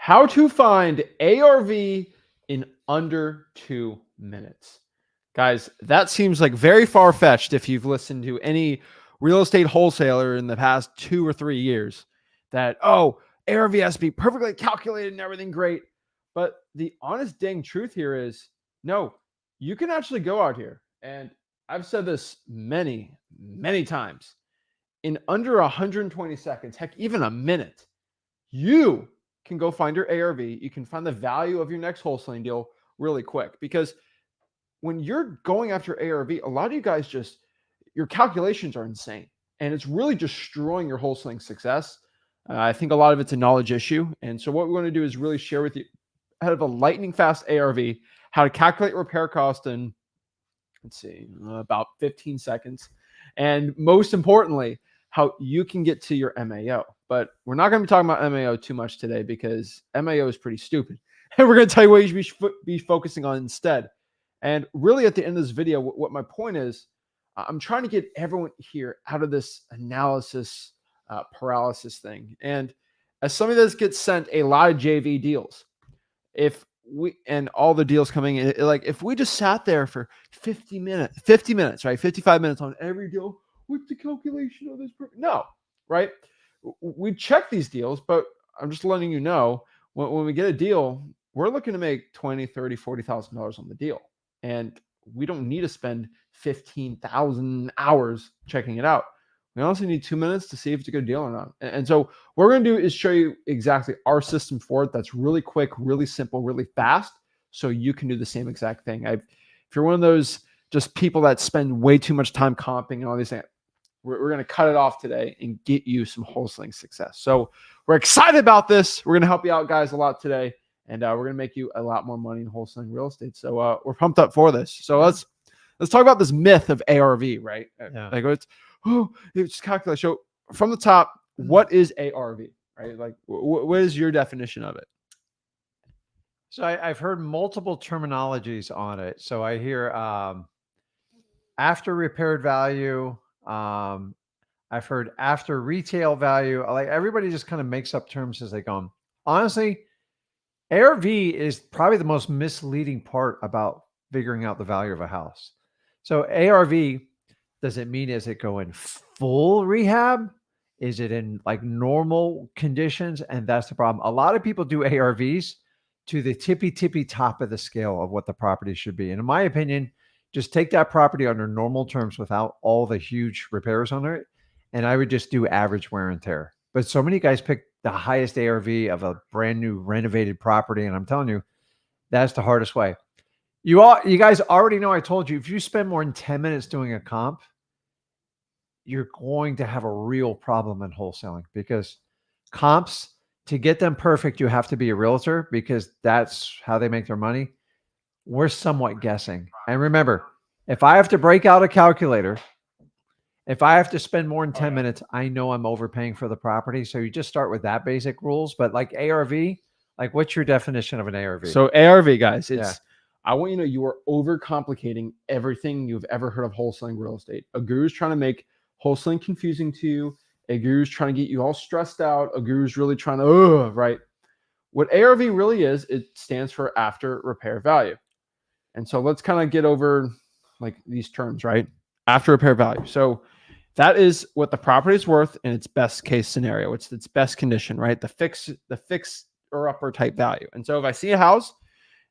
How to find ARV in under 2 minutes. Guys, that seems like very far-fetched if you've listened to any real estate wholesaler in the past 2 or 3 years that, oh, ARV has to be perfectly calculated and everything great. But the honest dang truth here is, no, you can actually go out here. And I've said this many, many times. In under 120 seconds, heck, even a minute, you can go find your ARV. You can find the value of your next wholesaling deal really quick, because when you're going after ARV, a lot of you guys just, your calculations are insane and it's really destroying your wholesaling success. I think a lot of it's a knowledge issue. And so what we want to do is really share with you out of a lightning fast ARV, how to calculate repair cost in, let's see, about 15 seconds. And most importantly, how you can get to your MAO. But we're not going to be talking about MAO too much today because MAO is pretty stupid. And we're going to tell you what you should be focusing on instead. And really at the end of this video, what my point is, I'm trying to get everyone here out of this analysis paralysis thing. And as somebody that gets sent a lot of JV deals, if we, and all the deals coming in, like if we just sat there for 50 minutes, right? 55 minutes on every deal, what's the calculation of this? No, right? We check these deals, but I'm just letting you know when we get a deal, we're looking to make $20,000, $30,000, $40,000 on the deal. And we don't need to spend 15,000 hours checking it out. We also need 2 minutes to see if it's a good deal or not. And so what we're going to do is show you exactly our system for it. That's really quick, really simple, really fast. So you can do the same exact thing. If you're one of those just people that spend way too much time comping and all these things, we're going to cut it off today and get you some wholesaling success. So we're excited about this. We're going to help you out, guys, a lot today. And we're going to make you a lot more money in wholesaling real estate. So we're pumped up for this. So let's talk about this myth of ARV, right? Yeah. Like it's calculate. So from the top, what is ARV, right? Like what is your definition of it? So I've heard multiple terminologies on it. So I hear after repaired value. I've heard after retail value. Like everybody just kind of makes up terms as they go. Honestly, ARV is probably the most misleading part about figuring out the value of a house. So ARV, does it mean, is it going full rehab? Is it in like normal conditions? And that's the problem. A lot of people do ARVs to the tippy top of the scale of what the property should be. And in my opinion, just take that property under normal terms without all the huge repairs on it. And I would just do average wear and tear. But so many guys pick the highest ARV of a brand new renovated property. And I'm telling you, that's the hardest way. You guys already know, I told you, if you spend more than 10 minutes doing a comp, you're going to have a real problem in wholesaling, because comps, to get them perfect, you have to be a realtor, because that's how they make their money. We're somewhat guessing. And remember, if I have to break out a calculator, if I have to spend more than 10 minutes, I know I'm overpaying for the property. So you just start with that basic rules. But like ARV, like what's your definition of an ARV? So ARV, guys, it's, I want you to know you are overcomplicating everything you've ever heard of wholesaling real estate. A guru's trying to make wholesaling confusing to you. A guru's trying to get you all stressed out. A guru's really trying to, right? What ARV really is, it stands for after repair value. And so let's kind of get over like these terms, right? After repair value. So that is what the property is worth in its best case scenario. It's its best condition, right? The fix or upper type value. And so if I see a house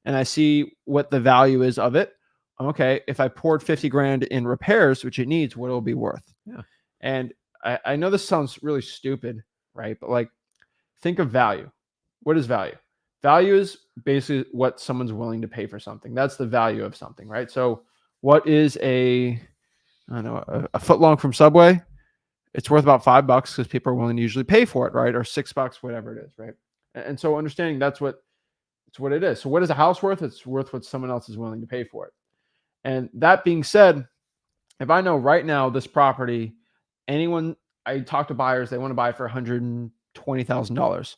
and I see what the value is of it, okay, if I poured 50 grand in repairs, which it needs, what it'll be worth. Yeah. And I know this sounds really stupid, right? But like, think of value. What is value? Value is basically what someone's willing to pay for something. That's the value of something, right? So what is a foot long from Subway? It's worth about $5 because people are willing to usually pay for it, right? Or $6, whatever it is, right? And so understanding that's what it is. So what is a house worth? It's worth what someone else is willing to pay for it. And that being said, if I know right now this property, I talk to buyers, they want to buy it for $120,000.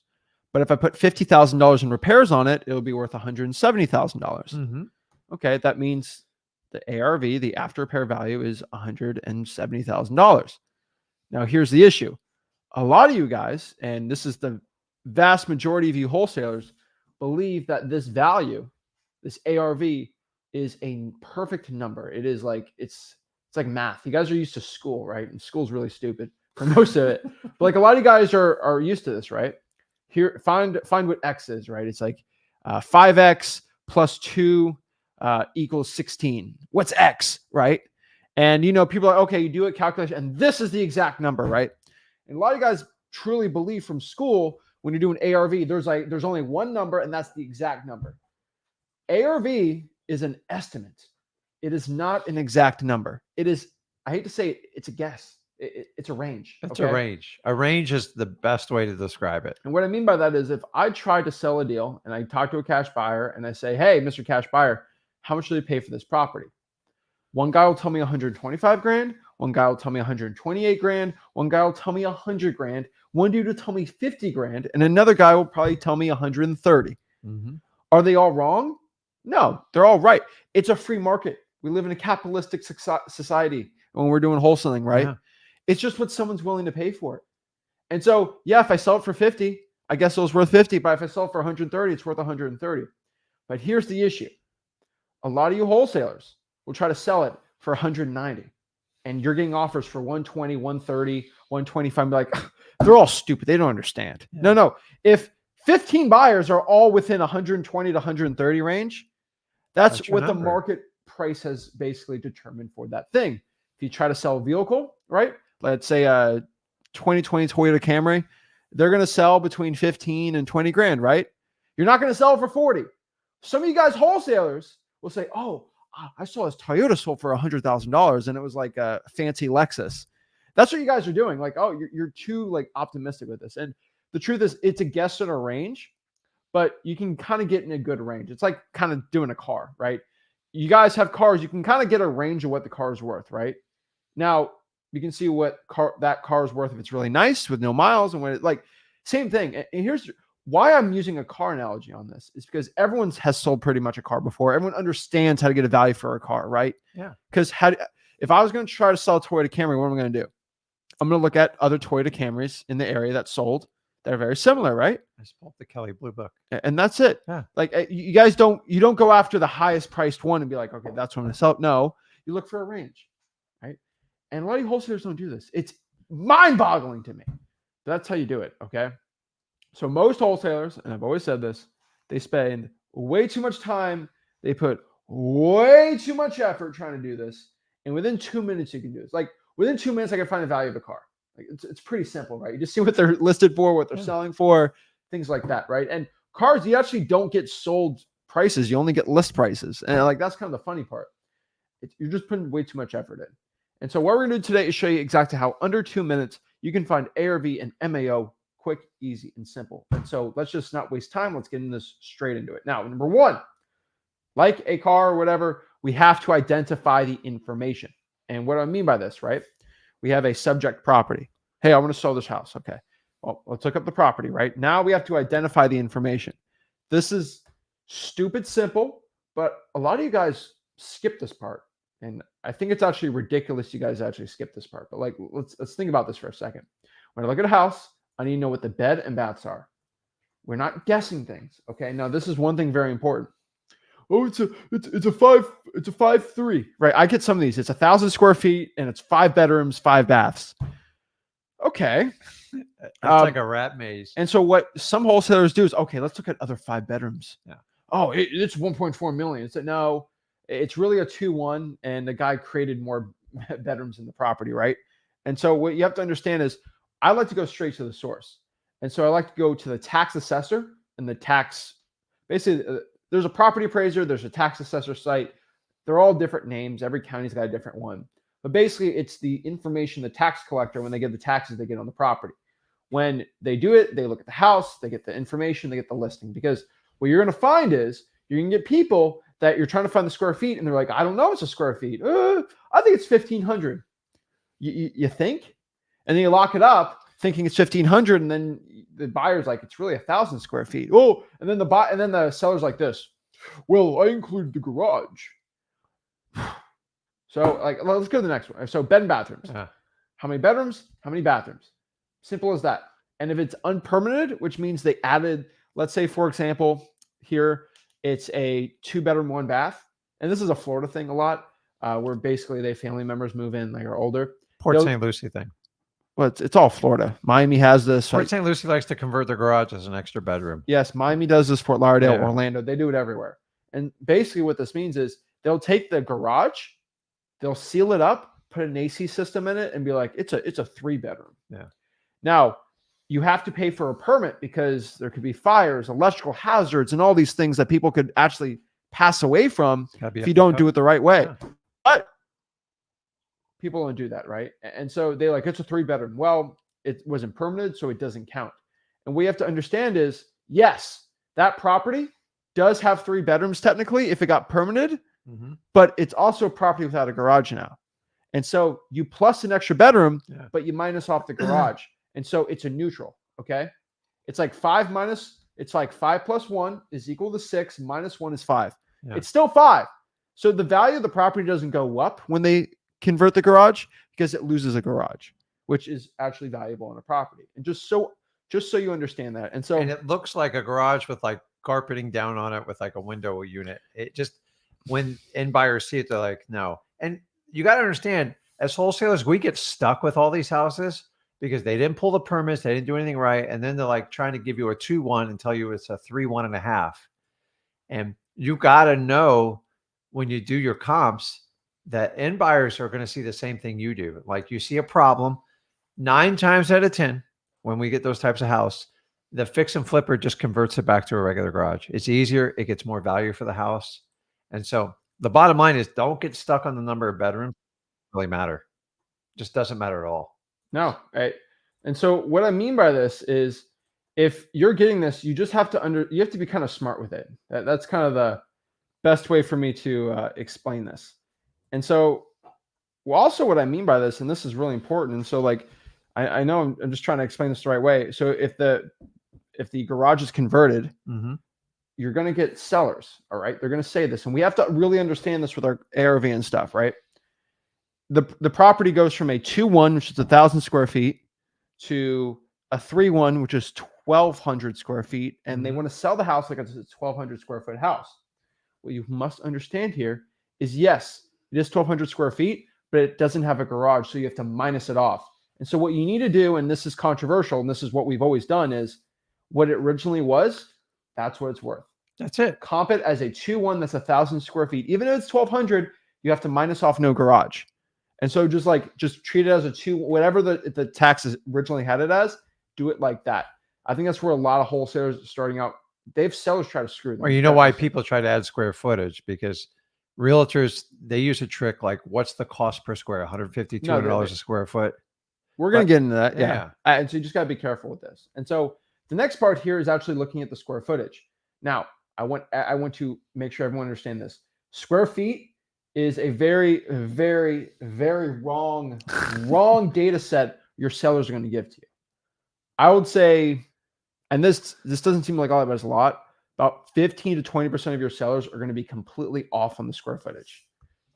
But if I put $50,000 in repairs on it, it'll be worth $170,000. Mm-hmm. Okay, that means the ARV, the after repair value, is $170,000. Now, here's the issue. A lot of you guys, and this is the vast majority of you wholesalers believe that this value, this ARV, is a perfect number. It is like it's like math. You guys are used to school, right? And school's really stupid for most of it. But like a lot of you guys are used to this, right? Here, find what X is, right? It's like 5X plus 2 equals 16. What's X, right? And people are like, okay, you do a calculation, and this is the exact number, right? And a lot of you guys truly believe from school when you're doing ARV, there's only one number, and that's the exact number. ARV is an estimate. It is not an exact number. It is, I hate to say it, it's a guess. It's a range. It's a range. A range is the best way to describe it. And what I mean by that is if I try to sell a deal and I talk to a cash buyer and I say, hey, Mr. Cash Buyer, how much do they pay for this property? One guy will tell me 125 grand. One guy will tell me 128 grand. One guy will tell me 100 grand. One dude will tell me 50 grand. And another guy will probably tell me 130. Mm-hmm. Are they all wrong? No, they're all right. It's a free market. We live in a capitalistic society when we're doing wholesaling, right? Yeah. It's just what someone's willing to pay for it. And so, yeah, if I sell it for 50, I guess it was worth 50. But if I sell it for 130, it's worth 130. But here's the issue. A lot of you wholesalers will try to sell it for 190. And you're getting offers for 120, 130, 125. Be like, they're all stupid. They don't understand. Yeah. No. If 15 buyers are all within 120 to 130 range, that's what the market price has basically determined for that thing. If you try to sell a vehicle, right? Let's say a 2020 Toyota Camry, they're going to sell between 15 and 20 grand, right? You're not going to sell it for 40. Some of you guys wholesalers will say, oh, I saw this Toyota sold for $100,000 and it was like a fancy Lexus. That's what you guys are doing. Like, oh, you're too like optimistic with this. And the truth is it's a guess in a range, but you can kind of get in a good range. It's like kind of doing a car, right? You guys have cars. You can kind of get a range of what the car is worth, right? Now, you can see what that car is worth if it's really nice with no miles and when it's like same thing. And here's why I'm using a car analogy on this is because everyone has sold pretty much a car before. Everyone understands how to get a value for a car, right? Yeah. Because if I was going to try to sell a Toyota Camry, what am I going to do? I'm going to look at other Toyota Camrys in the area that sold that are very similar, right? I just pulled the Kelley Blue Book. And that's it. Yeah. Like you guys don't go after the highest priced one and be like, okay, that's what I'm going to sell. No, you look for a range, right? And a lot of wholesalers don't do this. It's mind-boggling to me. But that's how you do it, okay? So most wholesalers, and I've always said this, they spend way too much time. They put way too much effort trying to do this. And within 2 minutes, you can do this. Like within 2 minutes, I can find the value of a car. Like it's pretty simple, right? You just see what they're listed for, what they're selling for, things like that, right? And cars, you actually don't get sold prices. You only get list prices. And like that's kind of the funny part. You're just putting way too much effort in. And so what we're going to do today is show you exactly how under 2 minutes you can find ARV and MAO quick, easy, and simple. And so let's just not waste time. Let's get in this straight into it. Now, number one, like a car or whatever, we have to identify the information. And what I mean by this, right? We have a subject property. Hey, I want to sell this house. Okay. Well, let's look up the property, right? Now we have to identify the information. This is stupid simple, but a lot of you guys skip this part. And I think it's actually ridiculous you guys actually skip this part. But like, let's think about this for a second. When I look at a house, I need to know what the bed and baths are. We're not guessing things. Okay. Now this is one thing very important. Oh, it's a 5.3. Right. I get some of these. It's 1,000 square feet and it's 5 bedrooms, 5 baths. Okay. That's like a rat maze. And so what some wholesalers do is, okay, let's look at other 5 bedrooms. Yeah. Oh, it's 1.4 million. It's no, it's really a 2-1 and the guy created more bedrooms in the property. Right. And so what you have to understand is I like to go straight to the source. And so I like to go to the tax assessor and the tax, basically there's a property appraiser, there's a tax assessor site. They're all different names. Every county's got a different one. But basically it's the information the tax collector, when they get the taxes, they get on the property. When they do it, they look at the house, they get the information, they get the listing. Because what you're going to find is you're going to get people that you're trying to find the square feet and they're like, I don't know, it's a square feet. I think it's 1,500. You think? And then you lock it up thinking it's 1,500, and then the buyer's like, it's really 1,000 square feet. Oh, and then the seller's like this. Well, I included the garage. So like, let's go to the next one. So bed and bathrooms. How many bedrooms? How many bathrooms? Simple as that. And if it's unpermitted, which means they added, let's say, for example, here it's a 2-bedroom, 1-bath. And this is a Florida thing a lot, where basically they family members move in, like are older. Port St. Lucie thing. Well, it's all Florida. Miami has this. Port St. Lucie likes to convert their garage as an extra bedroom. Yes, Miami does this. Fort Lauderdale, Yeah. Orlando, they do it everywhere. And basically what this means is they'll take the garage, they'll seal it up, put an AC system in it, and be like, it's a 3-bedroom. Yeah. Now, you have to pay for a permit because there could be fires, electrical hazards, and all these things that people could actually pass away from if you don't do it the right way. Yeah. But people don't do that, right? And so they like, it's a 3-bedroom. Well, it wasn't permitted, so it doesn't count. And what you have to understand is, yes, that property does have 3 bedrooms technically if it got permitted, but it's also a property without a garage now. And so you plus an extra bedroom, but you minus off the garage. And so it's a neutral, okay? It's like 5 plus 1 is equal to 6, minus 1 is 5. Yeah. It's still 5. So the value of the property doesn't go up when they convert the garage because it loses a garage, which is actually valuable in a property. And just so you understand that. And it looks like a garage with like carpeting down on it with like a window unit. It just, when end buyers see it, they're like, no. And you got to understand, as wholesalers, we get stuck with all these houses because they didn't pull the permits, they didn't do anything right. And then they're like trying to give you a 2-1 and tell you it's a 3-1.5. And you got to know when you do your comps that end buyers are going to see the same thing you do. Like you see a problem 9 times out of 10, when we get those types of house, the fix and flipper just converts it back to a regular garage. It's easier. It gets more value for the house. And so the bottom line is don't get stuck on the number of bedrooms. It really matter. Just doesn't matter at all. No. Right. And so what I mean by this is if you're getting this, you just have to you have to be kind of smart with it. That's kind of the best way for me to explain this. And so also what I mean by this, and this is really important. And so like, I know I'm just trying to explain this the right way. So if the garage is converted, you're going to get sellers. All right. They're going to say this, and we have to really understand this with our ARV and stuff, right? The property goes from a 2-1, which is 1,000 square feet, to a 3-1, which is 1,200 square feet. And they want to sell the house like it's a 1,200 square foot house. What you must understand here is, yes, it is 1,200 square feet, but it doesn't have a garage. So you have to minus it off. And so what you need to do, and this is controversial, and this is what we've always done, is what it originally was, that's what it's worth. That's it. Comp it as a 2-1 that's 1,000 square feet. Even if it's 1,200, you have to minus off no garage. And so just treat it as a 2, whatever the taxes originally had it as, do it like that. I think that's where a lot of wholesalers starting out, they have sellers try to screw them. Or you know why people try to add square footage? Because realtors, they use a trick like, what's the cost per square? $150, $200 a square foot. We're going to get into that. Yeah. And so you just got to be careful with this. And so the next part here is actually looking at the square footage. Now, I want to make sure everyone understands this. Square feet is a very, very, very wrong data set your sellers are going to give to you. I would say, and this doesn't seem like all that, but it's a lot, about 15 to 20% of your sellers are going to be completely off on the square footage.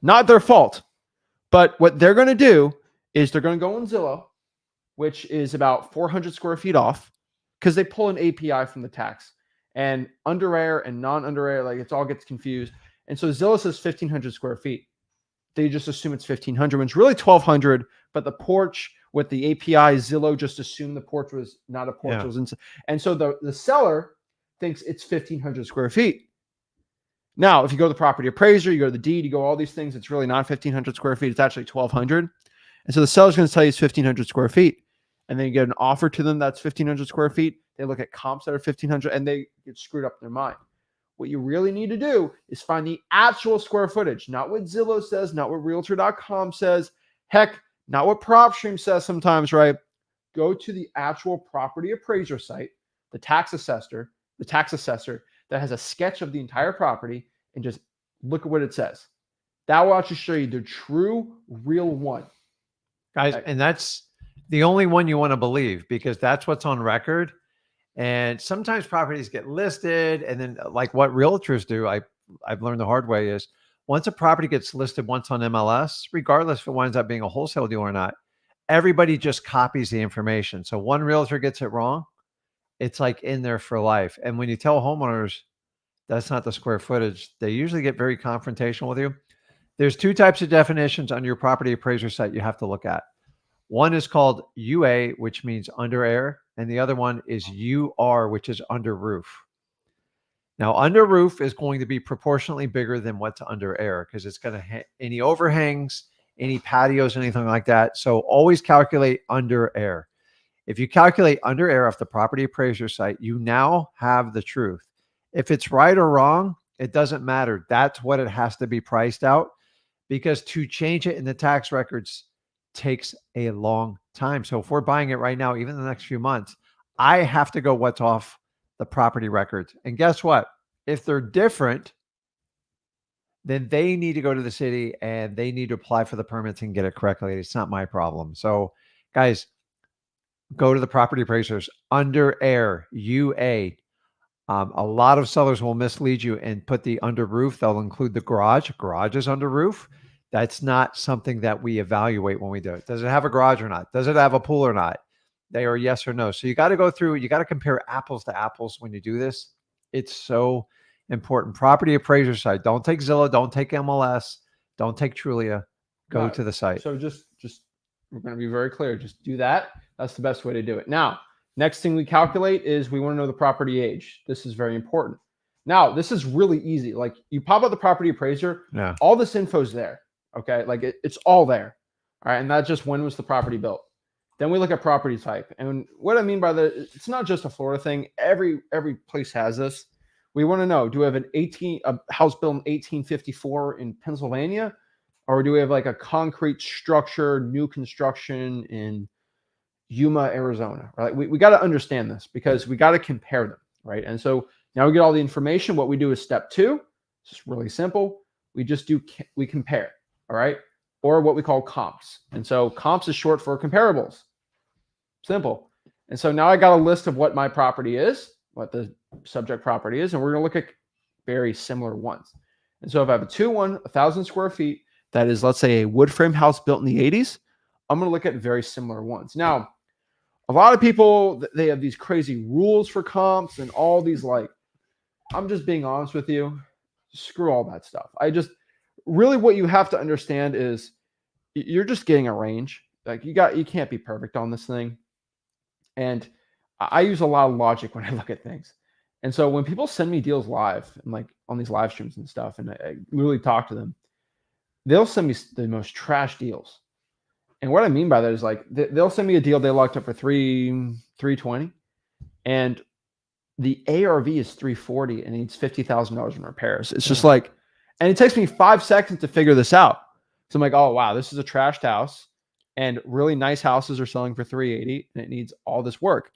Not their fault, but what they're going to do is they're going to go on Zillow, which is about 400 square feet off, because they pull an API from the tax. And under air and non-under air, like it all gets confused. And so Zillow says 1,500 square feet. They just assume it's 1,500, when it's really 1,200. But the porch with the API, Zillow just assumed the porch was not a porch. Yeah. It was and so the seller thinks it's 1,500 square feet. Now, if you go to the property appraiser, you go to the deed, you go all these things, it's really not 1,500 square feet. It's actually 1,200. And so the seller's going to tell you it's 1,500 square feet. And then you get an offer to them that's 1,500 square feet. They look at comps that are 1,500 and they get screwed up in their mind. What you really need to do is find the actual square footage, not what Zillow says, not what Realtor.com says, heck, not what PropStream says sometimes, right? Go to the actual property appraiser site, the tax assessor that has a sketch of the entire property, and just look at what it says. That will actually show you the true, real one. Guys, and that's the only one you want to believe, because that's what's on record. And sometimes properties get listed, and then like what realtors do, I've learned the hard way, is once a property gets listed once on MLS, regardless if it winds up being a wholesale deal or not, everybody just copies the information. So one realtor gets it wrong, it's like in there for life. And when you tell homeowners that's not the square footage, they usually get very confrontational with you. There's two types of definitions on your property appraiser site you have to look at. One is called UA, which means under air, and the other one is UR, which is under roof. Now, under roof is going to be proportionally bigger than what's under air because it's going to any overhangs, any patios, anything like that. So always calculate under air. If you calculate under air off the property appraiser site, you now have the truth. If it's right or wrong, it doesn't matter. That's what it has to be priced out, because to change it in the tax records takes a long time. So if we're buying it right now, even in the next few months, I have to go what's off the property records. And guess what? If they're different, then they need to go to the city and they need to apply for the permits and get it correctly. It's not my problem. So guys, go to the property appraisers under air, UA. A lot of sellers will mislead you and put the under roof. They'll include the garage. Garage is under roof. That's not something that we evaluate when we do it. Does it have a garage or not? Does it have a pool or not? They are yes or no. So you got to go through, you got to compare apples to apples when you do this. It's so important. Property appraiser site. Don't take Zillow. Don't take MLS. Don't take Trulia. Go to the site. So just we're going to be very clear. Just do that. That's the best way to do it. Now, next thing we calculate is we want to know the property age. This is very important. Now, this is really easy. Like you pop up the property appraiser, all this info's there. Okay. Like it's all there. All right. And that's just when was the property built. Then we look at property type. And what I mean by that, it's not just a Florida thing. Every place has this. We want to know, do we have a house built in 1854 in Pennsylvania? Or do we have like a concrete structure, new construction in Yuma, Arizona? Right? We got to understand this because we got to compare them, right? And so now we get all the information. What we do is step 2. It's just really simple. We compare, all right? Or what we call comps. And so comps is short for comparables. Simple. And so now I got a list of what my property is, what the subject property is, and we're going to look at very similar ones. And so if I have a 1,000 square feet, that is, let's say, a wood frame house built in the 80s, I'm going to look at very similar ones. Now, a lot of people, they have these crazy rules for comps and all these, like, I'm just being honest with you, screw all that stuff. Really what you have to understand is you're just getting a range. Like you can't be perfect on this thing. And I use a lot of logic when I look at things. And so when people send me deals live and like on these live streams and stuff, and I really talk to them, they'll send me the most trash deals. And what I mean by that is like, they'll send me a deal they locked up for $320, and the ARV is $340 and needs $50,000 in repairs. It's just like, and it takes me 5 seconds to figure this out. So I'm like, oh wow, this is a trashed house, and really nice houses are selling for $380, and it needs all this work.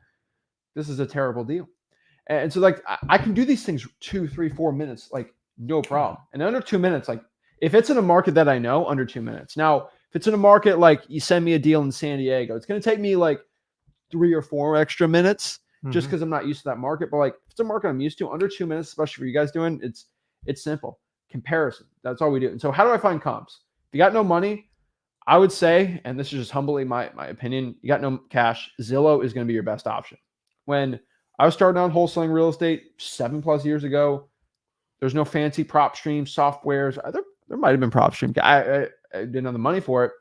This is a terrible deal. And so like, I can do these things 2, 3, 4 minutes, like no problem. And under 2 minutes, like if it's in a market that I know, under 2 minutes. Now, if it's in a market like you send me a deal in San Diego, it's going to take me like 3 or 4 extra minutes just because I'm not used to that market. But like if it's a market I'm used to, under 2 minutes, especially for you guys doing, it's simple. Comparison. That's all we do. And so how do I find comps? If you got no money, I would say, and this is just humbly my opinion, you got no cash, Zillow is going to be your best option. When I was starting out wholesaling real estate 7+ years ago, there's no fancy prop stream softwares. There might have been prop stream. I didn't have the money for it.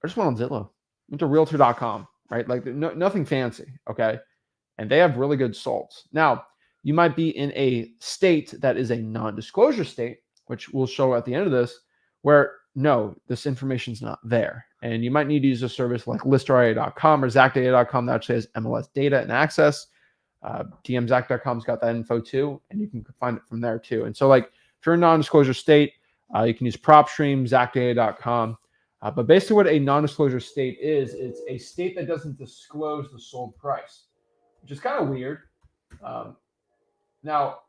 I just went on Zillow. Went to realtor.com, right? Like nothing fancy, okay? And they have really good solds. Now, you might be in a state that is a non-disclosure state, which we'll show at the end of this, where no, this information's not there. And you might need to use a service like listria.com or zacdata.com that actually has MLS data and access. DMZac.com's got that info too, and you can find it from there too. And so like if you're in a non-disclosure state, you can use PropStream, zacdata.com. But basically what a non-disclosure state is, it's a state that doesn't disclose the sold price, which is kind of weird. Now,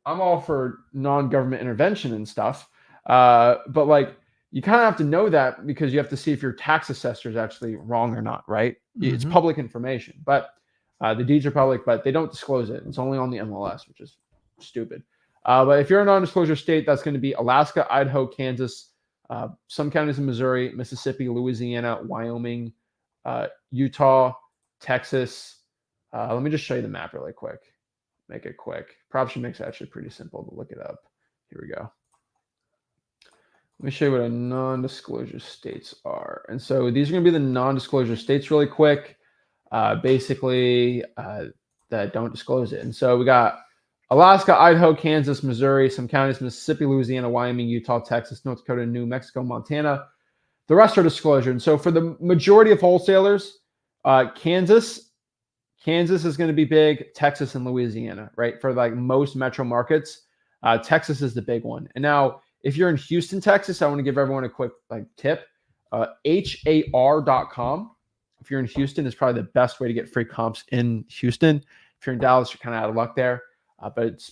I'm all for non-government intervention and stuff, but like you kind of have to know that because you have to see if your tax assessor is actually wrong or not, right? It's public information, but the deeds are public, but they don't disclose it. It's only on the MLS, which is stupid. But if you're a non-disclosure state, that's going to be Alaska, Idaho, Kansas, Some counties in Missouri, Mississippi, Louisiana, Wyoming, Utah, Texas. Let me just show you the map really quick. Make it quick. Proption makes it actually pretty simple to look it up. Here we go. Let me show you what a non-disclosure states are. And so these are going to be the non-disclosure states really quick. Basically, that don't disclose it. And so we got Alaska, Idaho, Kansas, Missouri, some counties, Mississippi, Louisiana, Wyoming, Utah, Texas, North Dakota, New Mexico, Montana. The rest are disclosure. And so for the majority of wholesalers, Kansas is going to be big, Texas and Louisiana, right? For like most metro markets, Texas is the big one. And now if you're in Houston, Texas, I want to give everyone a quick tip. HAR.com. If you're in Houston, is probably the best way to get free comps in Houston. If you're in Dallas, you're kind of out of luck there, but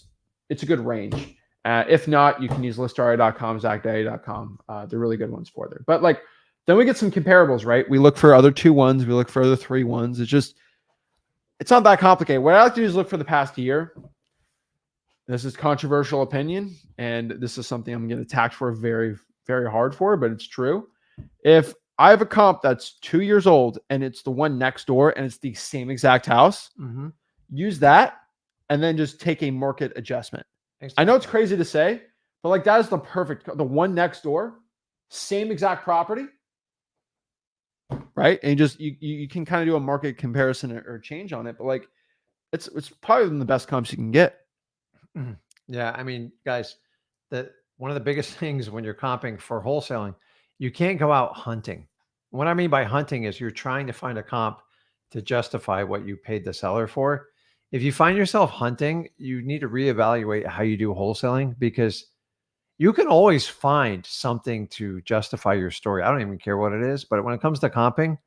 it's a good range. If not, you can use listari.com, zachdaddy.com. They're really good ones for there. But like, then we get some comparables, right? We look for other 2-1s, we look for other 3-1s. It's not that complicated. What I like to do is look for the past year. This is controversial opinion, and this is something I'm going to attack for very, very hard for, but it's true. If I have a comp that's 2 years old and it's the one next door and it's the same exact house, use that and then just take a market adjustment. Exactly. I know it's crazy to say, but like that is the perfect, the one next door, same exact property, right? And you can kind of do a market comparison or change on it, but like it's probably one of the best comps you can get. Yeah, I mean, guys, one of the biggest things when you're comping for wholesaling, you can't go out hunting. What I mean by hunting is you're trying to find a comp to justify what you paid the seller for. If you find yourself hunting, you need to reevaluate how you do wholesaling, because you can always find something to justify your story. I don't even care what it is, but when it comes to comping,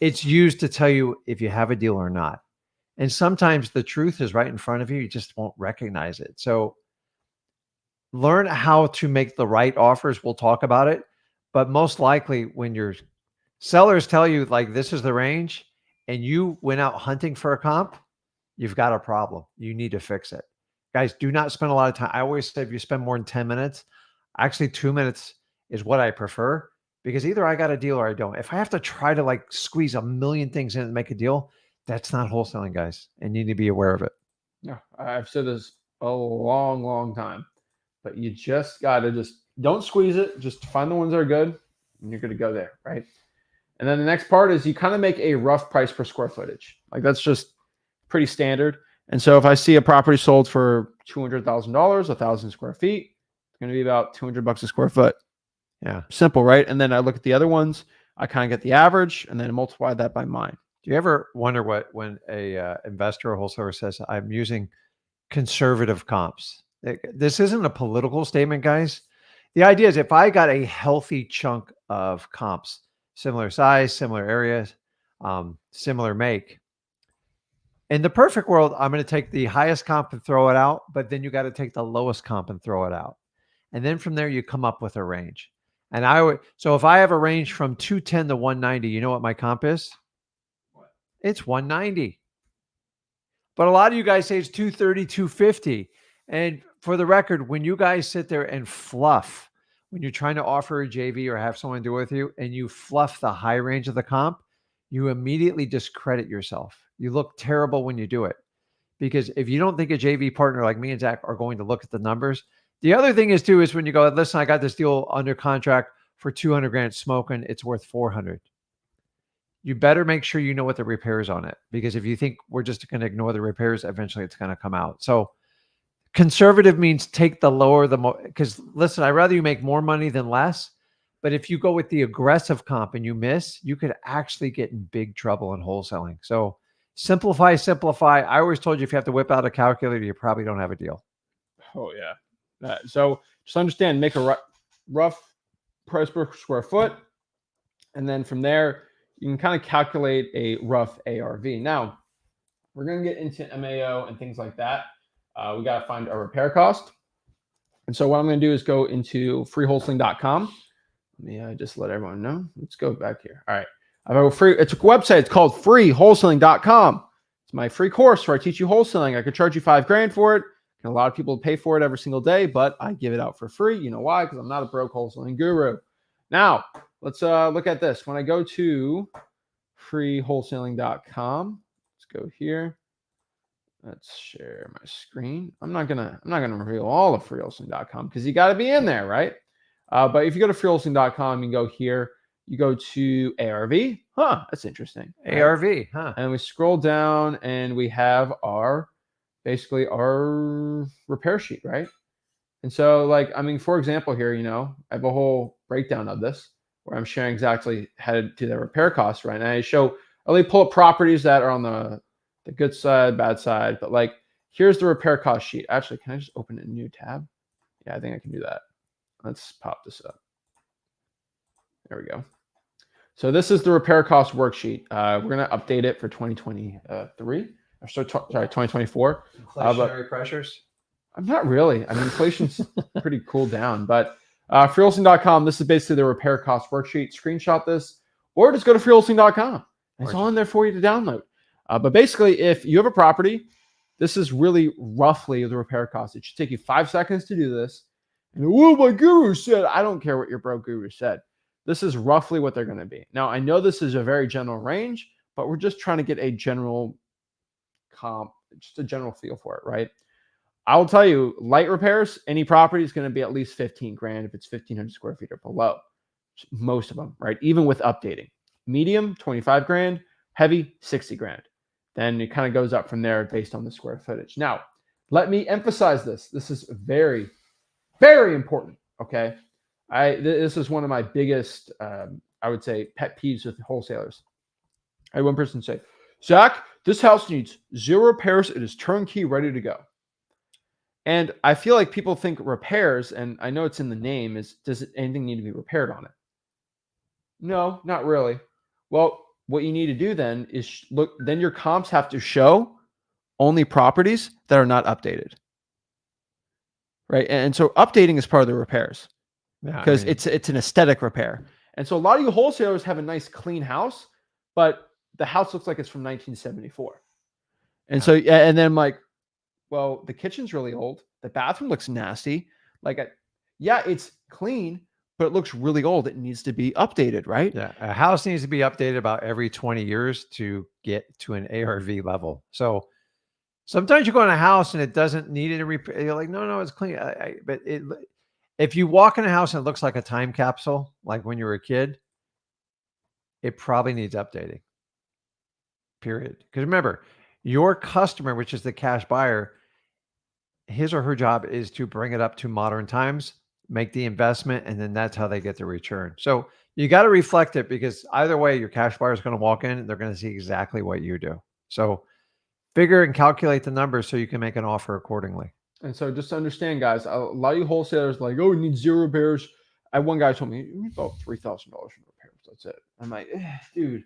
it's used to tell you if you have a deal or not. And sometimes the truth is right in front of you. You just won't recognize it. So learn how to make the right offers. We'll talk about it. But most likely when your sellers tell you like this is the range and you went out hunting for a comp, you've got a problem. You need to fix it. Guys, do not spend a lot of time. I always say if you spend more than 10 minutes, actually 2 minutes is what I prefer, because either I got a deal or I don't. If I have to try to like squeeze a million things in and make a deal, that's not wholesaling, guys. And you need to be aware of it. Yeah, I've said this a long, long time, but you just got to don't squeeze it. Just find the ones that are good and you're going to go there, right? And then the next part is you kind of make a rough price per square footage. Like that's just pretty standard. And so if I see a property sold for $200,000, 1,000 square feet, it's going to be about $200 a square foot. Yeah, simple, right? And then I look at the other ones, I kind of get the average and then multiply that by mine. Do you ever wonder when a investor or wholesaler says, I'm using conservative comps? This isn't a political statement, guys. The idea is if I got a healthy chunk of comps, similar size, similar areas, similar make, in the perfect world, I'm going to take the highest comp and throw it out, but then you got to take the lowest comp and throw it out. And then from there, you come up with a range. And so if I have a range from 210 to 190, you know what my comp is? It's 190. But a lot of you guys say it's 230, 250. And for the record, when you guys sit there and fluff, when you're trying to offer a JV or have someone do it with you and you fluff the high range of the comp, you immediately discredit yourself. You look terrible when you do it. Because if you don't think a JV partner like me and Zach are going to look at the numbers, the other thing is too, is when you go, listen, I got this deal under contract for 200 grand smoking, it's worth 400. You better make sure you know what the repairs on it, because if you think we're just going to ignore the repairs, eventually it's going to come out. So conservative means take the lower, because listen, I'd rather you make more money than less. But if you go with the aggressive comp and you miss, you could actually get in big trouble in wholesaling. So simplify. I always told you if you have to whip out a calculator, you probably don't have a deal. Oh yeah. So just understand, make a rough price per square foot. And then from there, you can kind of calculate a rough ARV. Now, we're going to get into MAO and things like that. We got to find our repair cost. And so what I'm going to do is go into freewholesaling.com. Let me just let everyone know. Let's go back here. All right. I have it's a website. It's called freewholesaling.com. It's my free course where I teach you wholesaling. I could charge you $5,000 for it. And a lot of people pay for it every single day, but I give it out for free. You know why? Because I'm not a broke wholesaling guru. Now, let's look at this. When I go to freewholesaling.com, let's go here. Let's share my screen. I'm not gonna reveal all of freewholesaling.com because you got to be in there, right? But if you go to freewholesaling.com, you go here, you go to ARV. Huh, that's interesting. ARV, huh? And we scroll down and we have basically our repair sheet, right? And so, like, I mean, for example, here, I have a whole breakdown of this where I'm sharing exactly how to do the repair costs, right? And I only pull up properties that are on the good side, bad side, but like, here's the repair cost sheet. Actually, can I just open a new tab? Yeah, I think I can do that. Let's pop this up. There we go. So this is the repair cost worksheet. We're going to update it for 2023. Sorry, 2024. Inflationary pressures? I'm not really. I mean, inflation's pretty cooled down. But freewholesaling.com, this is basically the repair cost worksheet. Screenshot this, or just go to freewholesaling.com. It's all in there for you to download. But basically, if you have a property, this is really roughly the repair cost. It should take you 5 seconds to do this. And, oh, my guru said, I don't care what your bro guru said. This is roughly what they're going to be. Now, I know this is a very general range, but we're just trying to get a general comp, just a general feel for it, right? I will tell you, light repairs, any property is going to be at least 15 grand if it's 1,500 square feet or below. Most of them, right? Even with updating. Medium, 25 grand. Heavy, 60 grand. Then it kind of goes up from there based on the square footage. Now, let me emphasize this. This is very, very important, okay? This is one of my biggest, I would say, pet peeves with wholesalers. I had one person say, Zach, this house needs 0 repairs. It is turnkey, ready to go. And I feel like people think repairs, and I know it's in the name, does anything need to be repaired on it? No, not really. Well, what you need to do then is then your comps have to show only properties that are not updated. Right. And so updating is part of the repairs because it's an aesthetic repair. And so a lot of you wholesalers have a nice clean house, but the house looks like it's from 1974. And so, and then I'm like, well, the kitchen's really old. The bathroom looks nasty. It's clean, but it looks really old. It needs to be updated, right? Yeah. A house needs to be updated about every 20 years to get to an ARV level. So sometimes you go in a house and it doesn't need any repair. You're like, no, it's clean. But if you walk in a house and it looks like a time capsule, like when you were a kid, it probably needs updating. Period. Because remember, your customer, which is the cash buyer, his or her job is to bring it up to modern times, make the investment, and then that's how they get the return. So you got to reflect it because either way, your cash buyer is going to walk in and they're going to see exactly what you do. So figure and calculate the numbers so you can make an offer accordingly. And so just to understand, guys, a lot of you wholesalers like, oh, we need 0 repairs. One guy told me, you need about $3,000 in repairs. That's it. I'm like, dude.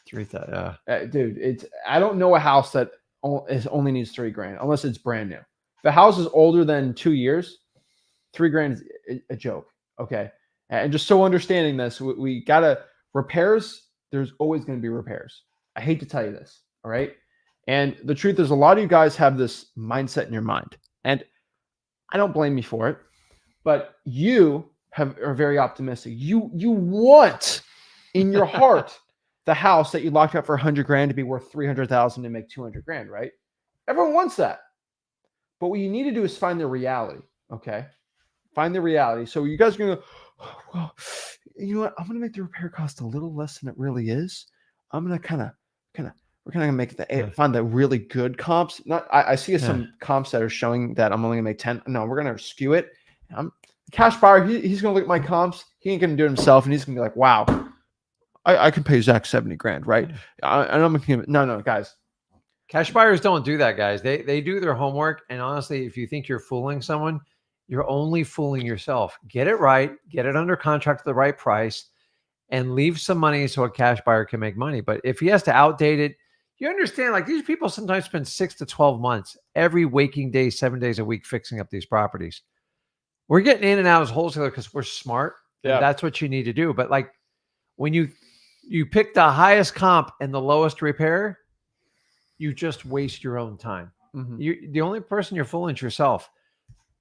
3,000, yeah. Dude, I don't know a house that only needs 3 grand unless it's brand new. If the house is older than 2 years, 3 grand is a joke. Okay. And just so understanding this, we gotta repairs. There's always going to be repairs. I hate to tell you this. All right. And the truth is a lot of you guys have this mindset in your mind and I don't blame you for it, but you are very optimistic. You want in your heart the house that you locked up for 100 grand to be worth 300,000 and make 200 grand, right? Everyone wants that. But what you need to do is find the reality, okay? Find the reality. So you guys are going to go, oh, well, you know what? I'm going to make the repair cost a little less than it really is. I'm going to we're going to make find the really good comps. I see some comps that are showing that I'm only going to make 10. No, we're going to skew it. The cash buyer, he's going to look at my comps. He ain't going to do it himself. And he's going to be like, wow, I can pay Zach 70 grand, right? And I'm going to no, guys. Cash buyers don't do that, guys. They do their homework. And honestly, if you think you're fooling someone, you're only fooling yourself. Get it right, get it under contract at the right price, and leave some money so a cash buyer can make money. But if he has to outdate it, you understand, like these people sometimes spend 6 to 12 months every waking day, 7 days a week fixing up these properties. We're getting in and out as wholesaler because we're smart. Yeah. And that's what you need to do. But like when you pick the highest comp and the lowest repair, you just waste your own time. Mm-hmm. The only person you're fooling is yourself.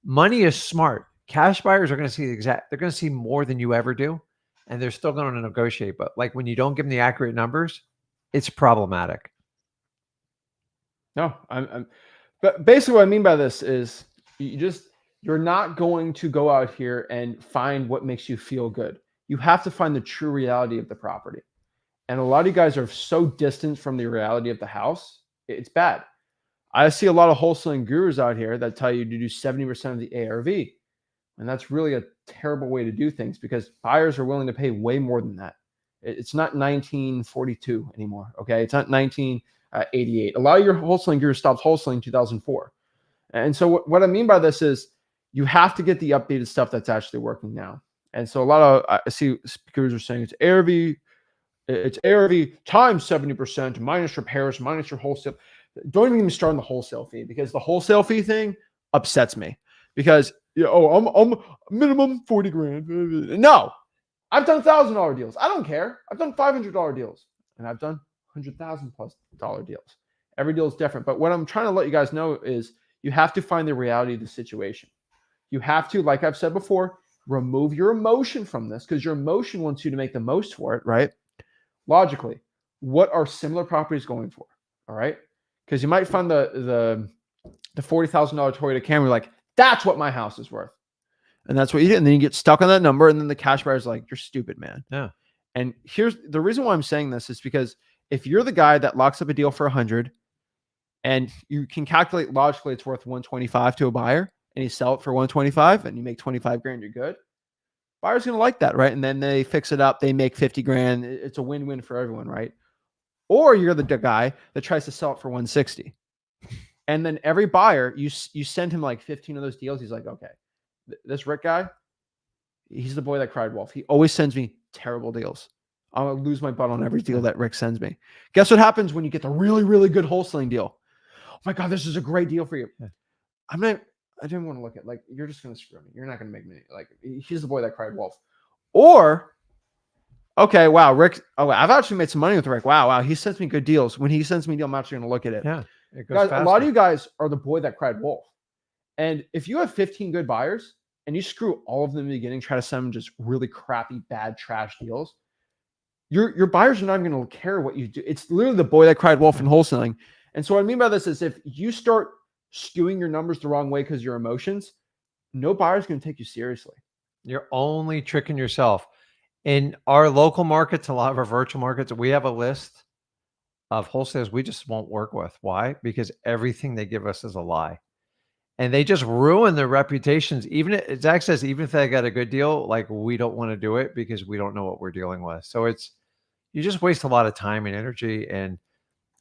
Money is smart. Cash buyers are going to see they're going to see more than you ever do. and they're still going to negotiate. But like when you don't give them the accurate numbers, it's problematic. No, but basically what I mean by this is you're not going to go out here and find what makes you feel good. You have to find the true reality of the property. And a lot of you guys are so distant from the reality of the house. It's bad. I see a lot of wholesaling gurus out here that tell you to do 70% of the ARV. And that's really a terrible way to do things because buyers are willing to pay way more than that. It's not 1942 anymore. Okay. It's not 1988. A lot of your wholesaling gurus stopped wholesaling in 2004. And so what I mean by this is you have to get the updated stuff that's actually working now. And so a lot of, I see gurus are saying it's ARV times 70% minus repairs, minus your wholesale. Don't even start on the wholesale fee because the wholesale fee thing upsets me because I'm minimum 40 grand. No, I've done $1,000 deals. I don't care. I've done $500 deals and I've done $100,000+ deals. Every deal is different. But what I'm trying to let you guys know is you have to find the reality of the situation. You have to, like I've said before, remove your emotion from this because your emotion wants you to make the most for it, right? Logically, what are similar properties going for? All right. Because you might find the $40,000 Toyota Camry, like, that's what my house is worth. And that's what you do. And then you get stuck on that number. And then the cash buyer's like, you're stupid, man. Yeah. And here's the reason why I'm saying this is because if you're the guy that locks up a deal for 100 and you can calculate logically it's worth 125 to a buyer and you sell it for 125 and you make 25 grand, you're good. Buyer's going to like that, right? And then they fix it up. They make 50 grand. It's a win-win for everyone, right? Or you're the guy that tries to sell it for 160. And then every buyer, you send him like 15 of those deals. He's like, okay, this Rick guy, he's the boy that cried wolf. He always sends me terrible deals. I'm going to lose my butt on every deal that Rick sends me. Guess what happens when you get the really, really good wholesaling deal? Oh my God, this is a great deal for you. I didn't want to look at like, you're just going to screw me. You're not going to make me like, he's the boy that cried wolf. Or, okay, wow, Rick. Oh, I've actually made some money with Rick. Wow. He sends me good deals. When he sends me a deal, I'm actually going to look at it. Yeah. Guys, a lot of you guys are the boy that cried wolf. And if you have 15 good buyers and you screw all of them in the beginning, try to send them just really crappy, bad, trash deals, your buyers are not even going to care what you do. It's literally the boy that cried wolf in wholesaling. And so what I mean by this is if you start skewing your numbers the wrong way because of your emotions, no buyer's going to take you seriously. You're only tricking yourself. In our local markets, a lot of our virtual markets, we have a list of wholesalers we just won't work with. Why? Because everything they give us is a lie. And they just ruin their reputations. Even if Zach says, even if they got a good deal, like we don't want to do it because we don't know what we're dealing with. So you just waste a lot of time and energy. And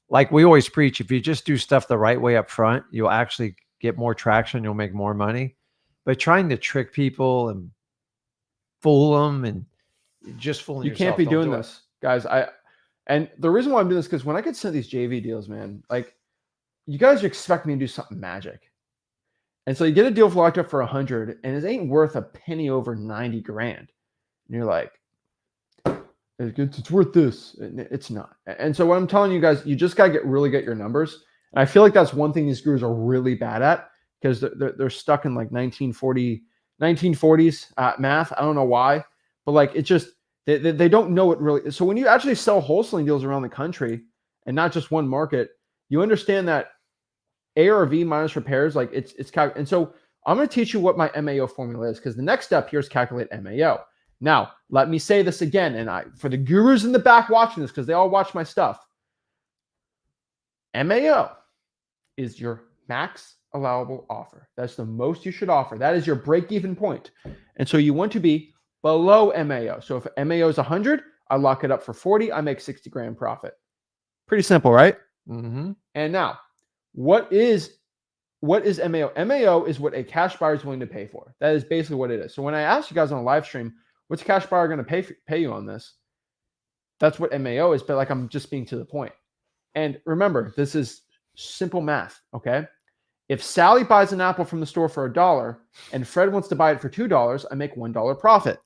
like we always preach, if you just do stuff the right way up front, you'll actually get more traction. You'll make more money. But trying to trick people and fool them and just fooling yourself. You can't be doing this, guys. And the reason why I'm doing this is because when I get sent these JV deals, man, like you guys expect me to do something magic. And so you get a deal locked up for 100 and it ain't worth a penny over 90 grand. And you're like, it's worth this. It's not. And so what I'm telling you guys, you just got to really get your numbers. And I feel like that's one thing these gurus are really bad at because they're stuck in like 1940s math. I don't know why, but like it just, they don't know it really. So when you actually sell wholesaling deals around the country and not just one market, you understand that ARV minus repairs, like it's and so I'm going to teach you what my MAO formula is because the next step here is calculate MAO. Now, let me say this again, and for the gurus in the back watching this, because they all watch my stuff, MAO is your max allowable offer. That's the most you should offer. That is your break-even point. And so you want to be below MAO. So if MAO is 100, I lock it up for 40, I make 60 grand profit. Pretty simple, right? Mm-hmm. And now, what is MAO? MAO is what a cash buyer is willing to pay for. That is basically what it is. So when I ask you guys on a live stream, what's a cash buyer going to pay you on this? That's what MAO is, but like I'm just being to the point. And remember, this is simple math, okay? If Sally buys an apple from the store for $1 and Fred wants to buy it for $2, I make $1 profit.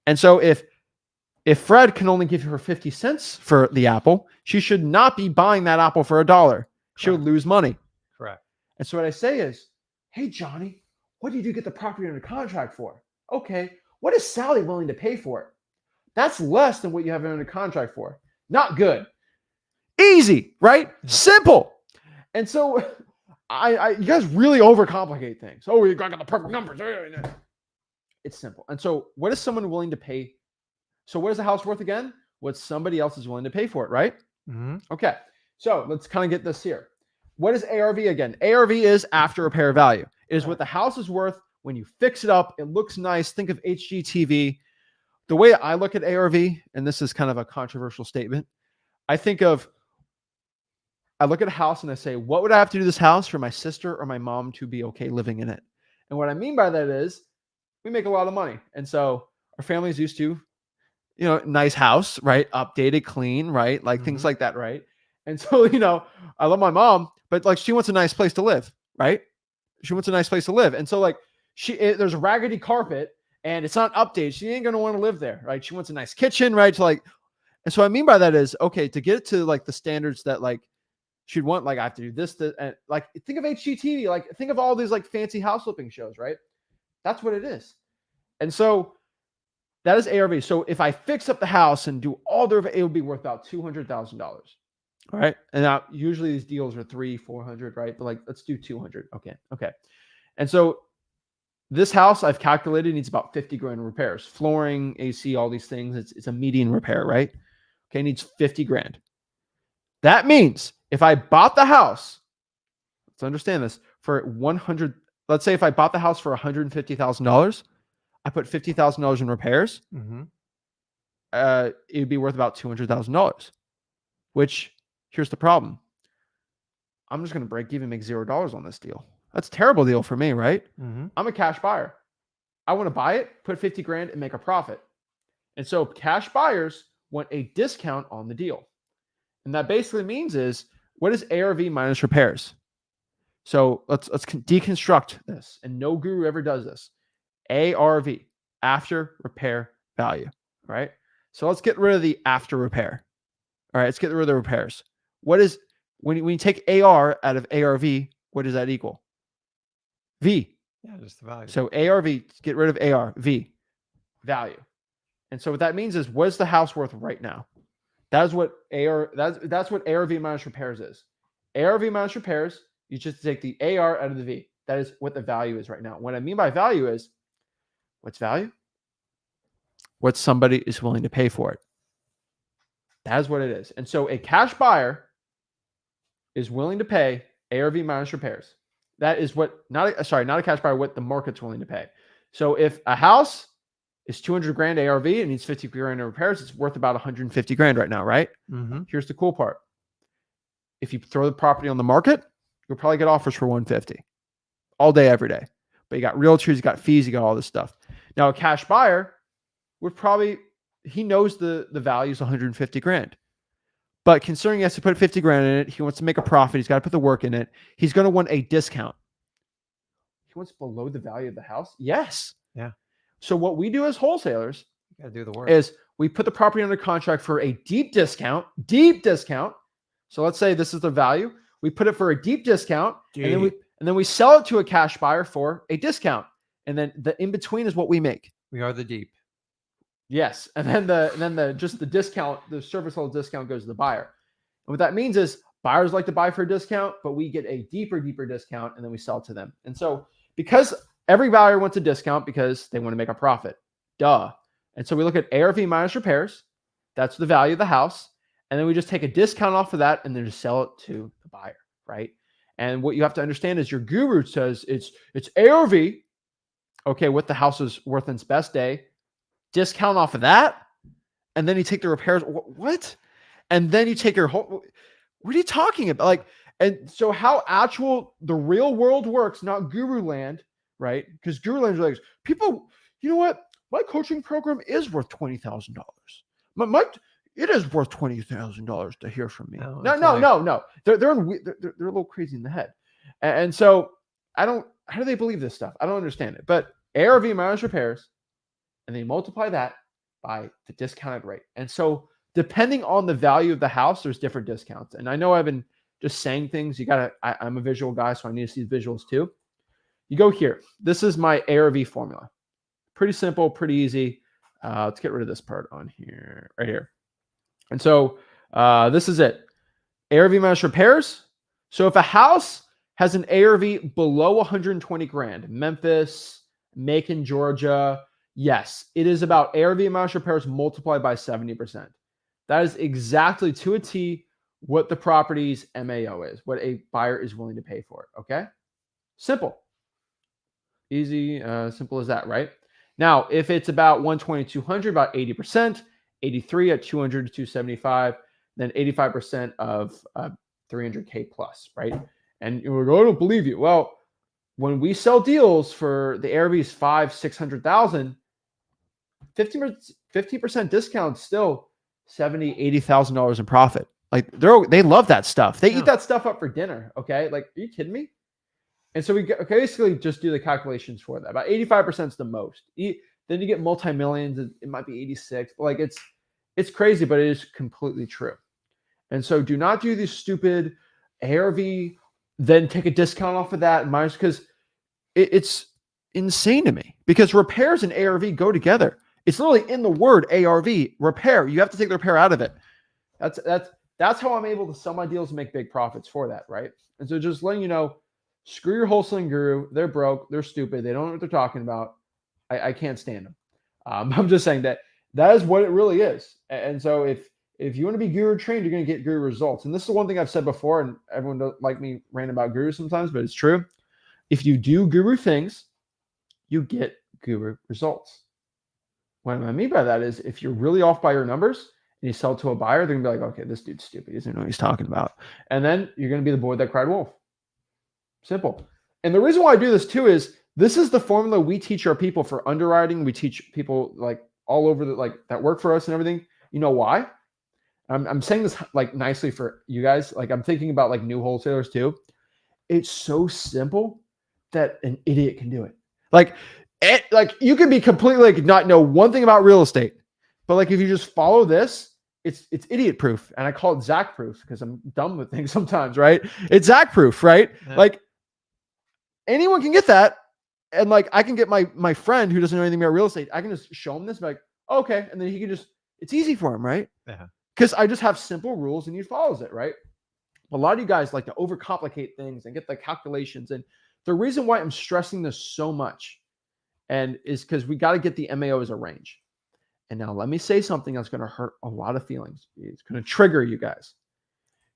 And so if Fred can only give her 50 cents for the apple, she should not be buying that apple for $1. She would lose money. Correct. And so what I say is, hey, Johnny, what did you get the property under contract for? Okay, what is Sally willing to pay for it? That's less than what you have under contract for. Not good. Easy, right? Simple. And so you guys really overcomplicate things. Oh, you got the perfect numbers. It's simple. And so what is someone willing to pay? So what is the house worth again? What somebody else is willing to pay for it, right? Mm-hmm. Okay. So let's kind of get this here. What is ARV again? ARV is after repair value. It is what the house is worth when you fix it up. It looks nice. Think of HGTV. The way I look at ARV, and this is kind of a controversial statement, I look at a house and I say, what would I have to do to this house for my sister or my mom to be okay living in it? And what I mean by that is we make a lot of money. And so our family's used to, nice house, right? Updated, clean, right? Like things like that, right? And so, I love my mom, but like she wants a nice place to live, right? She wants a nice place to live. And so like there's a raggedy carpet and it's not updated. She ain't going to want to live there, right? She wants a nice kitchen, right? So like, and so what I mean by that is, okay, to get it to like the standards that like she'd want, like I have to do this, and like think of HGTV, like think of all these like fancy house flipping shows, right? That's what it is. And so that is ARV. So if I fix up the house and do all it would be worth about $200,000. All right. And now usually these deals are 300-400, right? But like, let's do 200. Okay. And so this house I've calculated needs about 50 grand in repairs, flooring, AC, all these things. It's a median repair, right? Okay. Needs 50 grand. That means if I bought the house, let's understand this, for 100, let's say if I bought the house for $150,000, I put $50,000 in repairs, it would be worth about $200,000, which here's the problem. I'm just going to break even, make $0 on this deal. That's a terrible deal for me, right? I'm a cash buyer. I want to buy it, put 50 grand and make a profit. And so cash buyers want a discount on the deal. And that basically means is, what is ARV minus repairs? So let's deconstruct this. And no guru ever does this. ARV, after repair value, right? So let's get rid of the after repair. All right, let's get rid of the repairs. What is, when you take AR out of ARV, what does that equal? V. Yeah, just the value. So ARV, get rid of ARV, value. And so what that means is, what is the house worth right now? That's what that's what ARV minus repairs is. ARV minus repairs, you just take the AR out of the V. That is what the value is right now. What I mean by value is, what's value? What somebody is willing to pay for it. That is what it is. And so a cash buyer is willing to pay ARV minus repairs. That is what, not a cash buyer, what the market's willing to pay. So if a house is 200 grand ARV and needs 50 grand in repairs, it's worth about 150 grand right now, right? Here's the cool part. If you throw the property on the market, you'll probably get offers for 150 all day, every day. But you got realtors, you got fees, you got all this stuff. Now a cash buyer would probably, he knows the value is 150 grand. But considering he has to put 50 grand in it, he wants to make a profit, he's got to put the work in it, he's going to want a discount. He wants below the value of the house? Yes. Yeah. So what we do as wholesalers, you got to do the work, is we put the property under contract for a deep discount. So let's say this is the value. We put it for a deep discount, and then we sell it to a cash buyer for a discount. And then the in between is what we make. We are the deep. Yes. And then the discount, the service level discount goes to the buyer. And what that means is buyers like to buy for a discount, but we get a deeper discount and then we sell it to them. And so because every buyer wants a discount because they want to make a profit. Duh. And so we look at ARV minus repairs. That's the value of the house. And then we just take a discount off of that and then just sell it to the buyer, right? And what you have to understand is your guru says it's ARV. Okay, what the house is worth in its best day. Discount off of that. And then you take the repairs. What? And then you take your whole, what are you talking about? Like, and so how actual the real world works, not guru land, right? Because guru land is like, people, you know what? My coaching program is worth $20,000. It is worth $20,000 to hear from me. No. They're a little crazy in the head. And so how do they believe this stuff? I don't understand it. But ARV minus repairs, and they multiply that by the discounted rate. And so depending on the value of the house, there's different discounts. And I know I've been just saying things. I'm a visual guy, so I need to see visuals too. You go here. This is my ARV formula. Pretty simple, pretty easy. let's get rid of this part on here, right here. And so this is it. ARV minus repairs. So if a house has an ARV below 120 grand, Memphis, Macon, Georgia, yes, it is about ARV minus repairs multiplied by 70%. That is exactly to a T what the property's MAO is, what a buyer is willing to pay for it. Okay? Simple. Easy, simple as that, right? Now, if it's about 120, 200, about 80%, 83 at 200 to 275, then 85% of 300K plus, right? And we're going, I don't believe you. Well, when we sell deals for the ARVs 500,000, 600,000, 50% discount, still $70,000, $80,000 in profit. Like they love that stuff. They eat that stuff up for dinner. Okay. Like, are you kidding me? And so we basically just do the calculations for that. About 85% is the most. Then you get multi-millions. It might be 86. Like it's crazy, but it is completely true. And so do not do this stupid ARV, then take a discount off of that minus, because it's insane to me, because repairs and ARV go together. It's literally in the word ARV, repair. You have to take the repair out of it. That's how I'm able to sell my deals and make big profits for that, right? And so just letting you know, screw your wholesaling guru. They're broke. They're stupid. They don't know what they're talking about. I can't stand them. I'm just saying that is what it really is. And so if you want to be guru trained, you're going to get guru results. And this is the one thing I've said before, and everyone don't like me ranting about guru sometimes, but it's true. If you do guru things, you get guru results. What I mean by that is, if you're really off by your numbers and you sell to a buyer, they're going to be like, okay, this dude's stupid. He doesn't know what he's talking about. And then you're going to be the boy that cried wolf. Simple. And the reason why I do this too is this is the formula we teach our people for underwriting. We teach people like all over that work for us and everything. You know why? I'm saying this like nicely for you guys. Like, I'm thinking about like new wholesalers too. It's so simple that an idiot can do it. Like you can be completely like not know one thing about real estate, but like if you just follow this, it's idiot proof. And I call it Zach proof because I'm dumb with things sometimes, right? It's Zach proof, right? Yeah. Like anyone can get that. And like I can get my friend who doesn't know anything about real estate, I can just show him this, like, okay, and then he can just, it's easy for him, right? Yeah. Because I just have simple rules and he follows it, right? A lot of you guys like to overcomplicate things and get the calculations. And the reason why I'm stressing this so much is because we got to get the MAO as a range. And now let me say something that's going to hurt a lot of feelings. It's going to trigger you guys.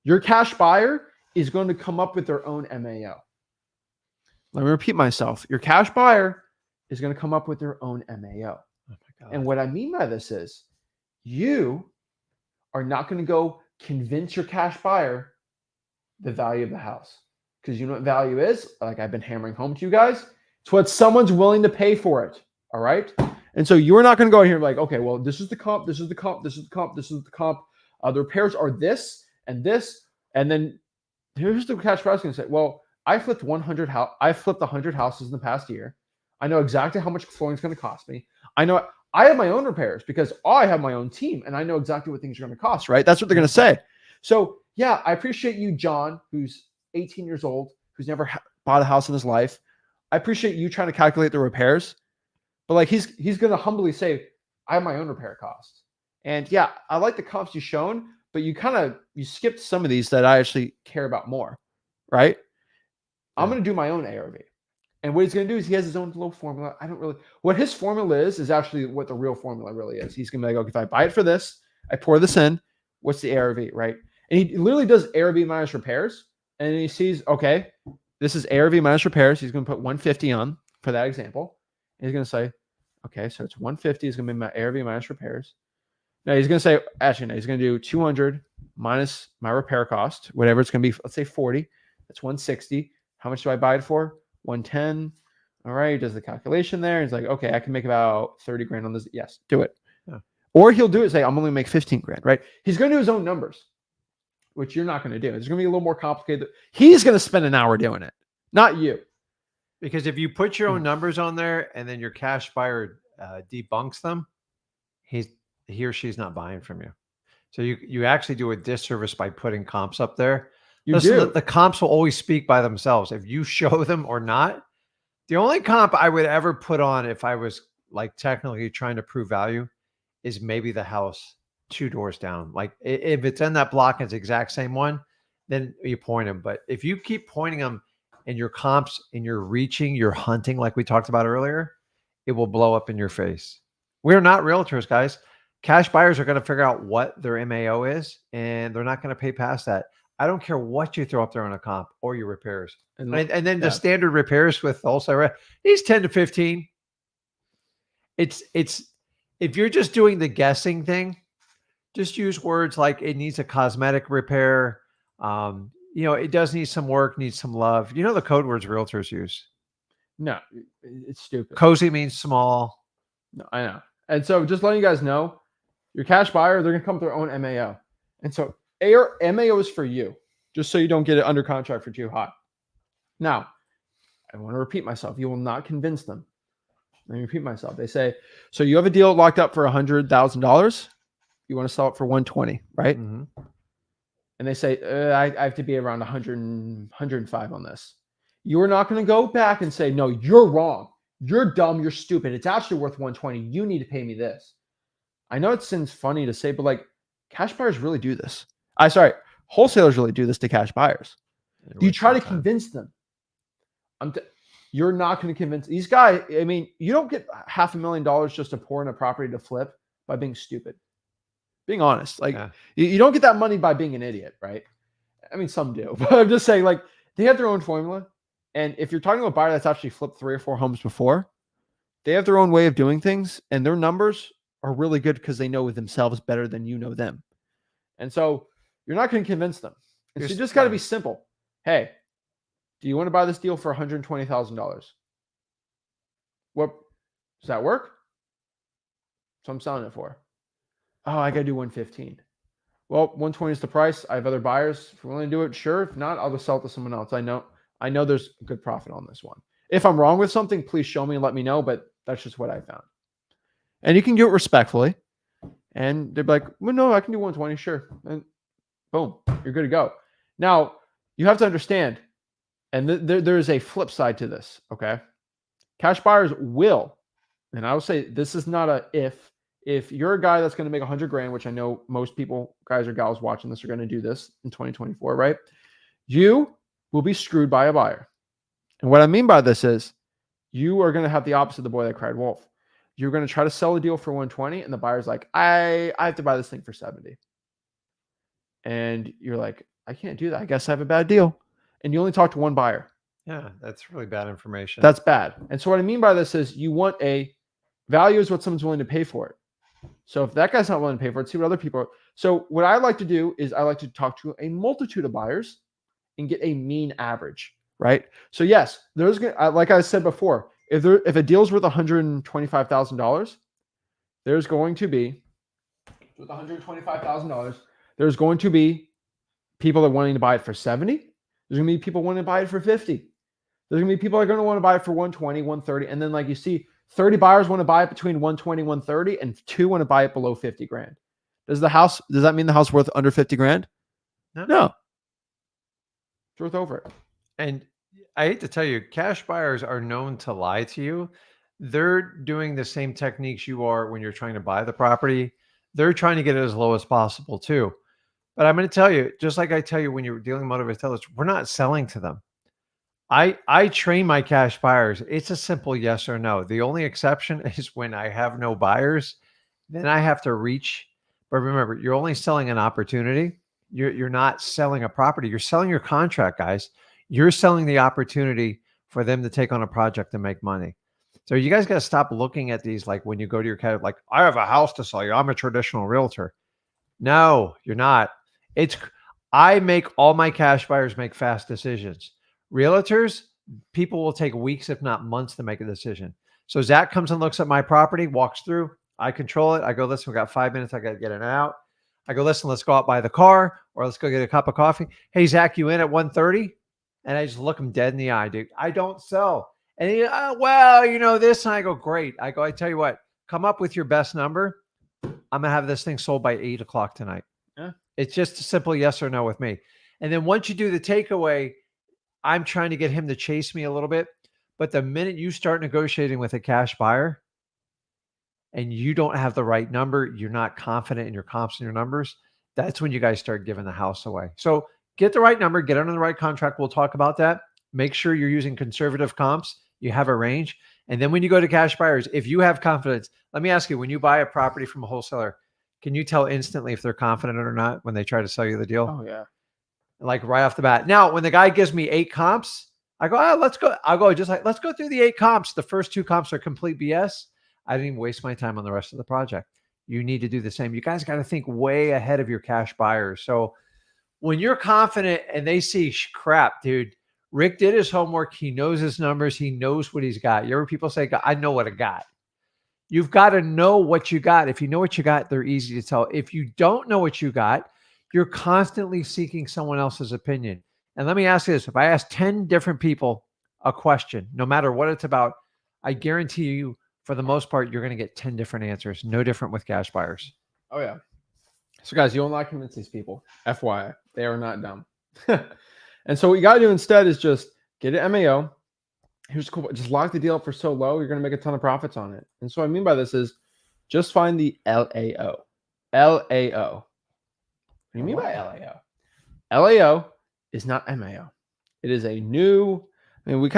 Your cash buyer is going to come up with their own MAO. Let me repeat myself. Your cash buyer is going to come up with their own MAO. Oh my God. And what I mean by this is you are not going to go convince your cash buyer the value of the house, because you know what value is. Like I've been hammering home to you guys. It's what someone's willing to pay for it. All right. And so you're not going to go in here like, okay, well, this is the comp, this is the comp, this is the comp, this is the comp. The repairs are this and this. And then here's the cash buyer going to say, well, I flipped 100 houses in the past year. I know exactly how much flooring is going to cost me. I know I have my own repairs because I have my own team and I know exactly what things are going to cost, right? That's what they're going to say. So yeah, I appreciate you, John, who's 18 years old, who's never bought a house in his life. I appreciate you trying to calculate the repairs, but like he's going to humbly say, I have my own repair costs. And yeah, I like the comps you've shown, but you skipped some of these that I actually care about more, right? Yeah. I'm going to do my own ARV. And what he's going to do is he has his own little formula. What his formula is actually what the real formula really is. He's going to be like, okay, if I buy it for this, I pour this in, what's the ARV, right? And he literally does ARV minus repairs. And he sees, okay, this is ARV minus repairs. He's going to put 150 on for that example. And he's going to say, okay, so it's 150 is going to be my ARV minus repairs. Now he's going to say, actually, no, he's going to do 200 minus my repair cost, whatever it's going to be, let's say 40. That's 160. How much do I buy it for? 110. All right. He does the calculation there. He's like, okay, I can make about 30 grand on this. Yes, do it. Yeah. Or he'll do it, say, I'm only going to make 15 grand, right? He's going to do his own numbers, which you're not going to do. It's going to be a little more complicated. He's going to spend an hour doing it, not you. Because if you put your own numbers on there and then your cash buyer debunks them, he or she's not buying from you. So you actually do a disservice by putting comps up there. The comps will always speak by themselves. If you show them or not, the only comp I would ever put on if I was like technically trying to prove value is maybe the house 2 doors down. Like if it's in that block and it's the exact same one, then you point them. But if you keep pointing them and your comps and you're reaching, you're hunting, like we talked about earlier, it will blow up in your face. We're not realtors, guys. Cash buyers are going to figure out what their MAO is, and they're not going to pay past that. I don't care what you throw up there on a comp or your repairs. And then the standard repairs with wholesale, he's 10 to 15. It's if you're just doing the guessing thing, just use words like it needs a cosmetic repair. It does need some work, needs some love. You know the code words realtors use. No, it's stupid. Cozy means small. No, I know. And so just letting you guys know, your cash buyer, they're going to come with their own MAO. And so MAO is for you, just so you don't get it under contract for too hot. Now, I want to repeat myself. You will not convince them. Let me repeat myself. They say, so you have a deal locked up for $100,000. You want to sell it for 120, right? Mm-hmm. And they say, I have to be around 100, 105 on this. You're not going to go back and say, no, you're wrong. You're dumb. You're stupid. It's actually worth 120. You need to pay me this. I know it seems funny to say, but like cash buyers really do this. Wholesalers really do this to cash buyers. Do you try to convince them? You're not going to convince these guys. I mean, you don't get $500,000 just to pour in a property to flip by being stupid. Being honest, like you don't get that money by being an idiot, right? I mean, some do, but I'm just saying, like they have their own formula. And if you're talking to a buyer that's actually flipped 3 or 4 homes before, they have their own way of doing things, and their numbers are really good because they know themselves better than you know them. And so you're not going to convince them. So you just got to be simple. Hey, do you want to buy this deal for $120,000? What does that work? So I'm selling it for. Oh, I got to do 115. Well, 120 is the price. I have other buyers. If you're willing to do it, sure. If not, I'll just sell it to someone else. I know there's a good profit on this one. If I'm wrong with something, please show me and let me know, but that's just what I found. And you can do it respectfully. And they're like, well, no, I can do 120, sure. And boom, you're good to go. Now, you have to understand, and there is a flip side to this, okay? Cash buyers will, and I will say this is not a if you're a guy that's going to make $100,000, which I know most people, guys or gals watching this are going to do this in 2024, right? You will be screwed by a buyer. And what I mean by this is you are going to have the opposite of the boy that cried wolf. You're going to try to sell a deal for 120 and the buyer's like, I have to buy this thing for 70. And you're like, I can't do that. I guess I have a bad deal. And you only talk to one buyer. Yeah, that's really bad information. That's bad. And so what I mean by this is you want a value is what someone's willing to pay for it. So if that guy's not willing to pay for it, see what other people are. So what I like to do is I like to talk to a multitude of buyers and get a mean average, right? So yes, there's like I said before, if a deal's worth $125,000, there's going to be with $125,000, there's going to be people that are wanting to buy it for 70. There's going to be people wanting to buy it for 50. There's going to be people that are going to want to buy it for 120, 130. And then like you see, 30 buyers want to buy it between 120, 130, and 2 want to buy it below 50 grand. Does that mean the house worth under 50 grand? No. It's worth over it. And I hate to tell you, cash buyers are known to lie to you. They're doing the same techniques you are when you're trying to buy the property. They're trying to get it as low as possible too. But I'm going to tell you, just like I tell you when you're dealing with motivated sellers, we're not selling to them. I train my cash buyers. It's a simple yes or no. The only exception is when I have no buyers, then I have to reach. But remember, you're only selling an opportunity. You're not selling a property. You're selling your contract, guys. You're selling the opportunity for them to take on a project and make money. So you guys got to stop looking at these like when you go to your cash, like, I have a house to sell you. I'm a traditional realtor. No, you're not. I make all my cash buyers make fast decisions. Realtors, people will take weeks, if not months, to make a decision. So Zach comes and looks at my property, walks through. I control it. I go, listen, we got 5 minutes. I got to get in and out. I go, listen, let's go out by the car or let's go get a cup of coffee. Hey, Zach, you in at 1:30? And I just look him dead in the eye, dude. I don't sell. And he, well, you know this. And I go, great. I tell you what, come up with your best number. I'm going to have this thing sold by 8 o'clock tonight. Yeah. It's just a simple yes or no with me. And then once you do the takeaway, I'm trying to get him to chase me a little bit. But the minute you start negotiating with a cash buyer, and you don't have the right number, you're not confident in your comps and your numbers, that's when you guys start giving the house away. So get the right number, get under the right contract. We'll talk about that. Make sure you're using conservative comps. You have a range. And then when you go to cash buyers, if you have confidence, let me ask you, when you buy a property from a wholesaler, can you tell instantly if they're confident or not when they try to sell you the deal? Oh yeah. Like right off the bat. Now, when the guy gives me 8 comps, I go, let's go. I'll go just like, let's go through the 8 comps. The first 2 comps are complete BS. I didn't even waste my time on the rest of the project. You need to do the same. You guys got to think way ahead of your cash buyers. So when you're confident and they see crap, dude, Rick did his homework. He knows his numbers. He knows what he's got. You ever people say, I know what I got. You've got to know what you got. If you know what you got, they're easy to tell. If you don't know what you got, you're constantly seeking someone else's opinion. And let me ask you this. If I ask 10 different people a question, no matter what it's about, I guarantee you, for the most part, you're going to get 10 different answers. No different with cash buyers. Oh, yeah. So, guys, you will not convince these people. FYI, they are not dumb. And so what you got to do instead is just get an MAO. Here's cool. Just lock the deal up for so low, you're going to make a ton of profits on it. And so what I mean by this is just find the LAO. LAO. What do you mean by LAO? LAO is not MAO. It is a new, I mean, we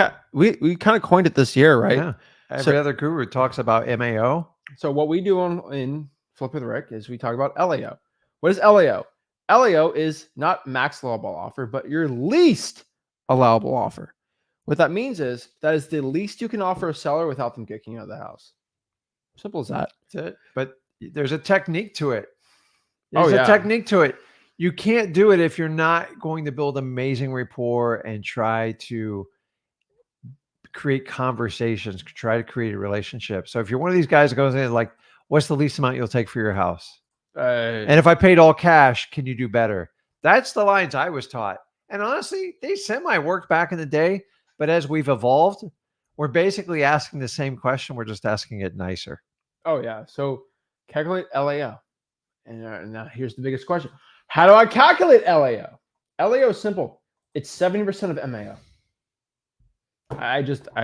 kind of coined it this year, right? Yeah. Every other guru talks about MAO. So what we do in Flip with Rick is we talk about LAO. What is LAO? LAO is not max allowable offer, but your least allowable offer. What that means is that is the least you can offer a seller without them kicking you out of the house. Simple as that. That's it. But there's a technique to it. There's a technique to it. You can't do it if you're not going to build amazing rapport and try to create conversations, try to create a relationship. So if you're one of these guys that goes in like, what's the least amount you'll take for your house? And if I paid all cash, can you do better? That's the lines I was taught. And honestly, they semi-worked back in the day. But as we've evolved, we're basically asking the same question. We're just asking it nicer. Oh, yeah. So calculate LAO. And now here's the biggest question. How do I calculate LAO? LAO is simple. It's 70% of MAO. I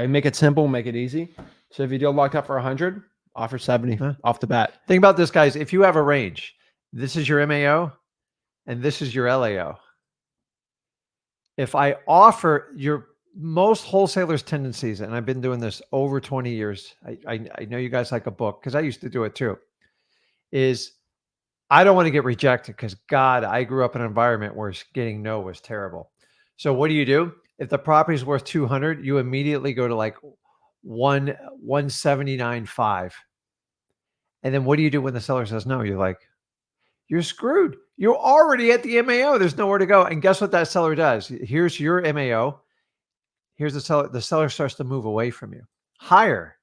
make it simple, make it easy. So if you deal locked up for 100, offer 70 off the bat. Think about this, guys. If you have a range, this is your MAO and this is your LAO. If I offer your most wholesalers' tendencies, and I've been doing this over 20 years. I know you guys like a book because I used to do it too, is I don't want to get rejected because God, I grew up in an environment where getting no was terrible. So what do? If the property is worth 200, you immediately go to like 179.5. And then what do you do when the seller says no? You're like, you're screwed. You're already at the MAO. There's nowhere to go. And guess what that seller does? Here's your MAO. Here's the seller. The seller starts to move away from you. Higher.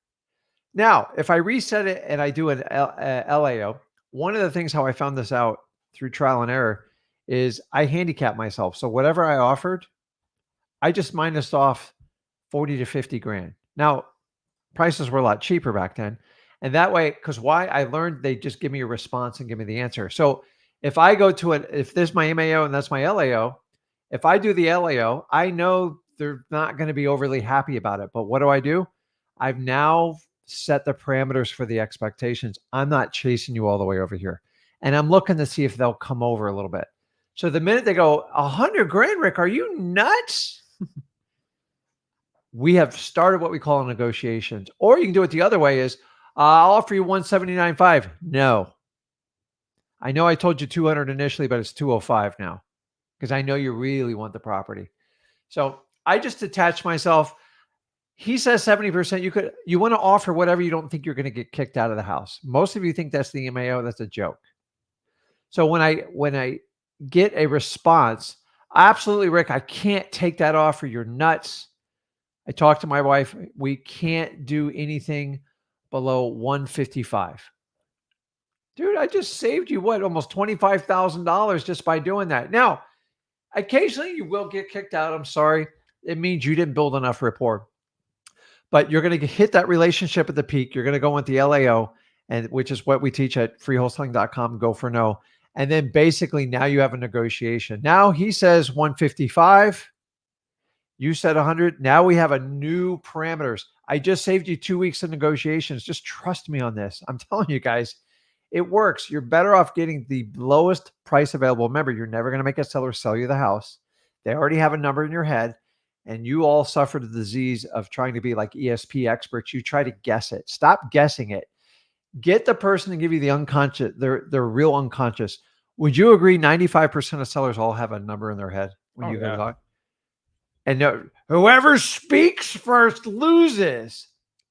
Now, if I reset it and I do an LAO, one of the things how I found this out through trial and error is I handicap myself. So whatever I offered, I just minus off 40 to 50 grand. Now, prices were a lot cheaper back then. And that way, because why? I learned they just give me a response and give me the answer. So if I go to it, if this is my MAO and that's my LAO, if I do the LAO, I know they're not going to be overly happy about it. But what do? I've now set the parameters for the expectations. I'm not chasing you all the way over here. And I'm looking to see if they'll come over a little bit. So the minute they go, 100 grand, Rick, are you nuts? We have started what we call negotiations. Or you can do it the other way is, I'll offer you 179.5. No. I know I told you 200 initially, but it's 205 now because I know you really want the property. So I just detach myself. He says 70%. You want to offer whatever you don't think you're going to get kicked out of the house. Most of you think that's the MAO. That's a joke. So when I get a response, absolutely, Rick, I can't take that offer. You're nuts. I talked to my wife. We can't do anything below 155. Dude, I just saved you almost $25,000 just by doing that. Now, occasionally you will get kicked out. I'm sorry. It means you didn't build enough rapport. But you're going to hit that relationship at the peak. You're going to go with the LAO, and which is what we teach at freewholesaling.com, go for no. And then basically now you have a negotiation. Now he says 155. You said 100. Now we have a new parameters. I just saved you 2 weeks of negotiations. Just trust me on this. I'm telling you guys, it works. You're better off getting the lowest price available. Remember, you're never going to make a seller sell you the house. They already have a number in your head, and you all suffer the disease of trying to be like ESP experts. You try to guess it. Stop guessing it. Get the person to give you the unconscious, their real unconscious. Would you agree 95% of sellers all have a number in their head when you go talk? And whoever speaks first loses.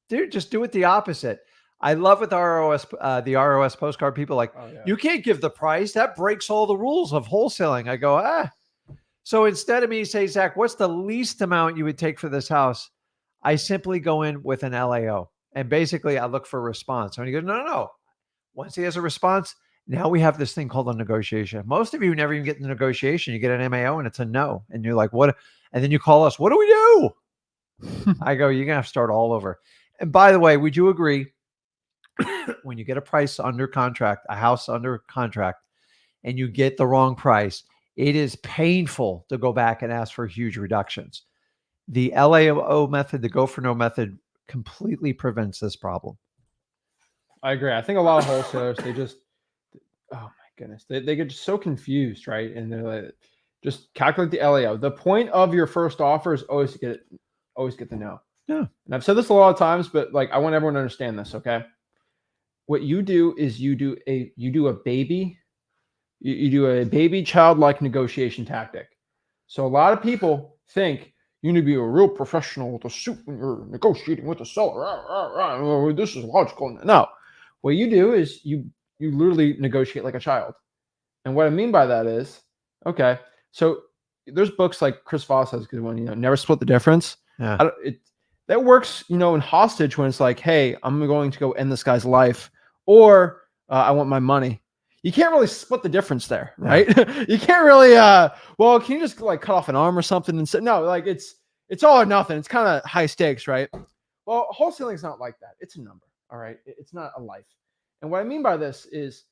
Dude, just do it the opposite. I love with the ROS postcard people like, you can't give the price. That breaks all the rules of wholesaling. I go, So instead of me say, Zach, what's the least amount you would take for this house? I simply go in with an LAO. And basically I look for a response. And he goes, no. Once he has a response, now we have this thing called a negotiation. Most of you never even get the negotiation. You get an MAO and it's a no. And you're like, what? And then you call us, what do we do? I go, you're going to have to start all over. And by the way, would you agree when you get a price under contract, a house under contract, and you get the wrong price, it is painful to go back and ask for huge reductions. The LAO method, the go for no method, completely prevents this problem. I agree. I think a lot of wholesalers, they just, oh my goodness, they get so confused, right? And they're like, just calculate the LAO. The point of your first offer is always to get the no. Yeah. And I've said this a lot of times, but like I want everyone to understand this, okay? What you do is you do a baby childlike negotiation tactic. So a lot of people think you need to be a real professional with a suit when you're negotiating with a seller. This is logical. No. What you do is you literally negotiate like a child. And what I mean by that is, okay, so there's books like Chris Voss has a good one, Never Split the Difference. Yeah. That works, in hostage when it's like, hey, I'm going to go end this guy's life, or I want my money. You can't really split the difference there, right? Yeah. You can't really, well, can you just like cut off an arm or something and say, no, like it's all or nothing. It's kind of high stakes, right? Well, wholesaling is not like that. It's a number, all right? It's not a life. And what I mean by this is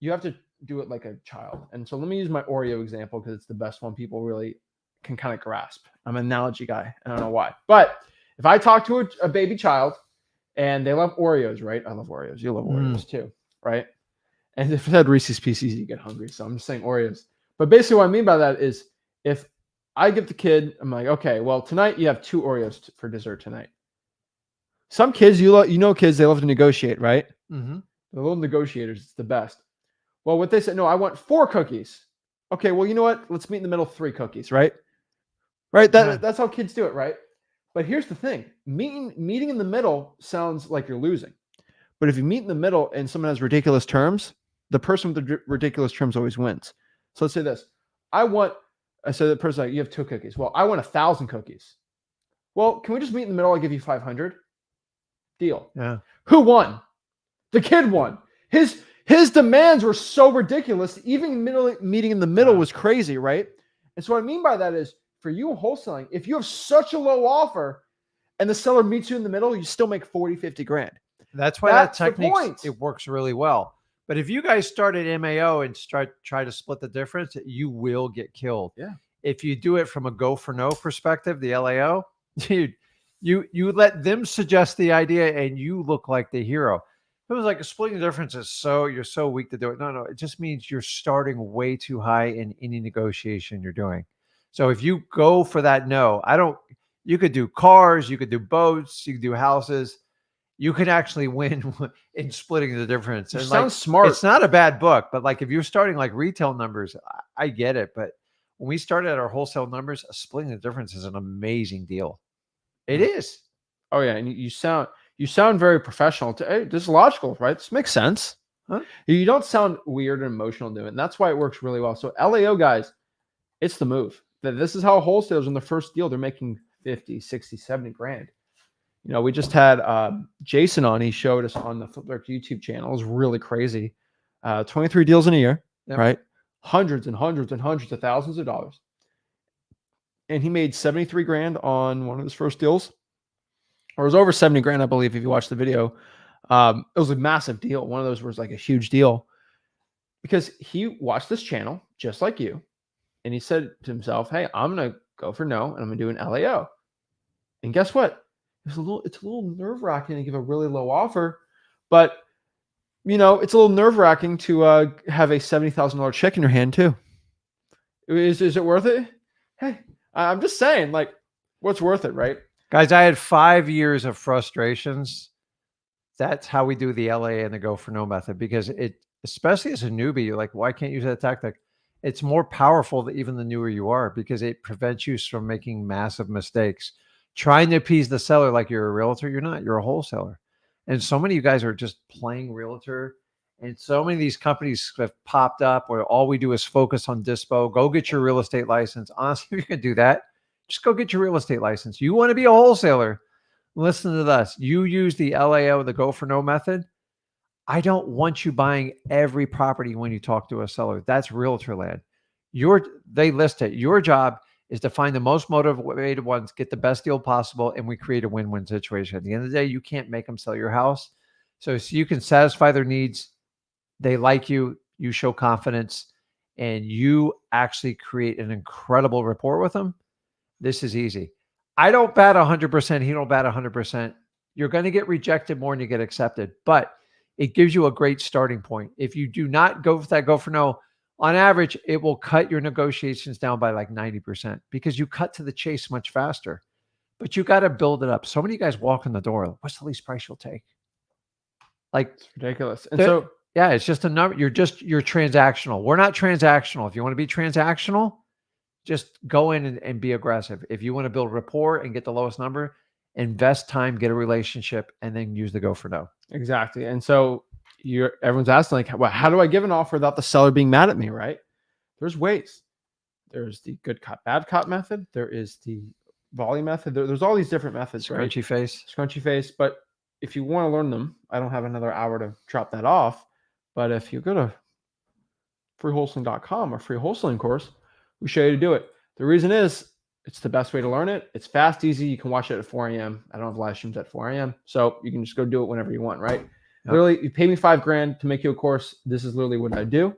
you have to do it like a child. And so let me use my Oreo example because it's the best one people really can kind of grasp. I'm an analogy guy. I don't know why. But if I talk to a baby child and they love Oreos, right? I love Oreos. You love Oreos too, right? And if it had Reese's Pieces, you get hungry. So I'm just saying Oreos. But basically what I mean by that is if I give the kid, I'm like, okay, well, tonight you have 2 Oreos for dessert tonight. Some kids, kids, they love to negotiate, right? Mm-hmm. The little negotiators, it's the best. Well, what they said, no, I want 4 cookies. Okay, well, you know what? Let's meet in the middle, 3 cookies, right? Right? That's how kids do it, right? But here's the thing. Meeting in the middle sounds like you're losing. But if you meet in the middle and someone has ridiculous terms, the person with the ridiculous terms always wins. So let's say this. I said the person, like, you have 2 cookies. Well, I want 1,000 cookies. Well, can we just meet in the middle? I'll give you 500. Deal. Yeah. Who won? The kid won. His demands were so ridiculous. Even meeting in the middle was crazy, right? And so what I mean by that is, for you wholesaling, if you have such a low offer and the seller meets you in the middle, you still make 40, 50 grand. That's why that technique, it works really well. But if you guys start at MAO and try to split the difference, you will get killed. Yeah. If you do it from a go for no perspective, the LAO, dude, you let them suggest the idea and you look like the hero. It was like splitting the difference is you're so weak to do it. No, it just means you're starting way too high in any negotiation you're doing. So if you go for that you could do cars, you could do boats, you could do houses. You can actually win in splitting the difference. It sounds smart. It's not a bad book, but like if you're starting like retail numbers, I get it. But when we started at our wholesale numbers, splitting the difference is an amazing deal. It is. Oh yeah, and you sound very professional. Hey, this is logical, right? This makes sense. Huh? You don't sound weird and emotional doing it. And that's why it works really well. So LAO guys, it's the move. This is how wholesalers in the first deal, they're making 50, 60, 70 grand. We just had Jason on. He showed us on the Flipbook YouTube channel. It was really crazy. 23 deals in a year, right? Hundreds and hundreds and hundreds of thousands of dollars. And he made 73 grand on one of his first deals. Or it was over 70 grand, I believe, if you watch the video. It was a massive deal. One of those was like a huge deal. Because he watched this channel, just like you. And he said to himself, hey, I'm going to go for no, and I'm going to do an LAO. And guess what? It's a little nerve-wracking to give a really low offer, but it's a little nerve-wracking to have a $70,000 check in your hand too. Is it worth it? Hey, I'm just saying, like, what's worth it, right? Guys, I had 5 years of frustrations. That's how we do the LA and the go for no method, because especially as a newbie, you're like, why can't you use that tactic? It's more powerful than even the newer you are, because it prevents you from making massive mistakes. Trying to appease the seller like you're a realtor, you're not, you're a wholesaler. And so many of you guys are just playing realtor. And so many of these companies have popped up where all we do is focus on dispo. Go get your real estate license. Honestly, if you can do that, just go get your real estate license. You want to be a wholesaler, listen to this. You use the LAO, the go for no method. I don't want you buying every property when you talk to a seller. That's realtor land. They list it. Your job is to find the most motivated ones, get the best deal possible, and we create a win-win situation. At the end of the day, you can't make them sell your house. So you can satisfy their needs. They like you, you show confidence, and you actually create an incredible rapport with them. This is easy. I don't bat 100%. He don't bat 100%. You're going to get rejected more than you get accepted, but it gives you a great starting point. If you do not go for that go for no, on average, it will cut your negotiations down by like 90% because you cut to the chase much faster. But you got to build it up. So many guys walk in the door. What's the least price you'll take? Like, it's ridiculous. And so, yeah, it's just a number. You're transactional. We're not transactional. If you want to be transactional, just go in and be aggressive. If you want to build rapport and get the lowest number, invest time, get a relationship, and then use the go for no. Exactly. And so everyone's asking, like, well, how do I give an offer without the seller being mad at me, right? There's ways. There's the good cop, bad cop method. There is the volume method. There's all these different methods, right? Scrunchy face. Scrunchy face. But if you want to learn them, I don't have another hour to drop that off. But if you go to freewholesaling.com or free wholesaling course, we show you to do it. The reason is it's the best way to learn it. It's fast, easy. You can watch it at 4 a.m. I don't have live streams at 4 a.m. So you can just go do it whenever you want, right? Yep. Literally, you pay me $5,000 to make you a course. This is literally what I do.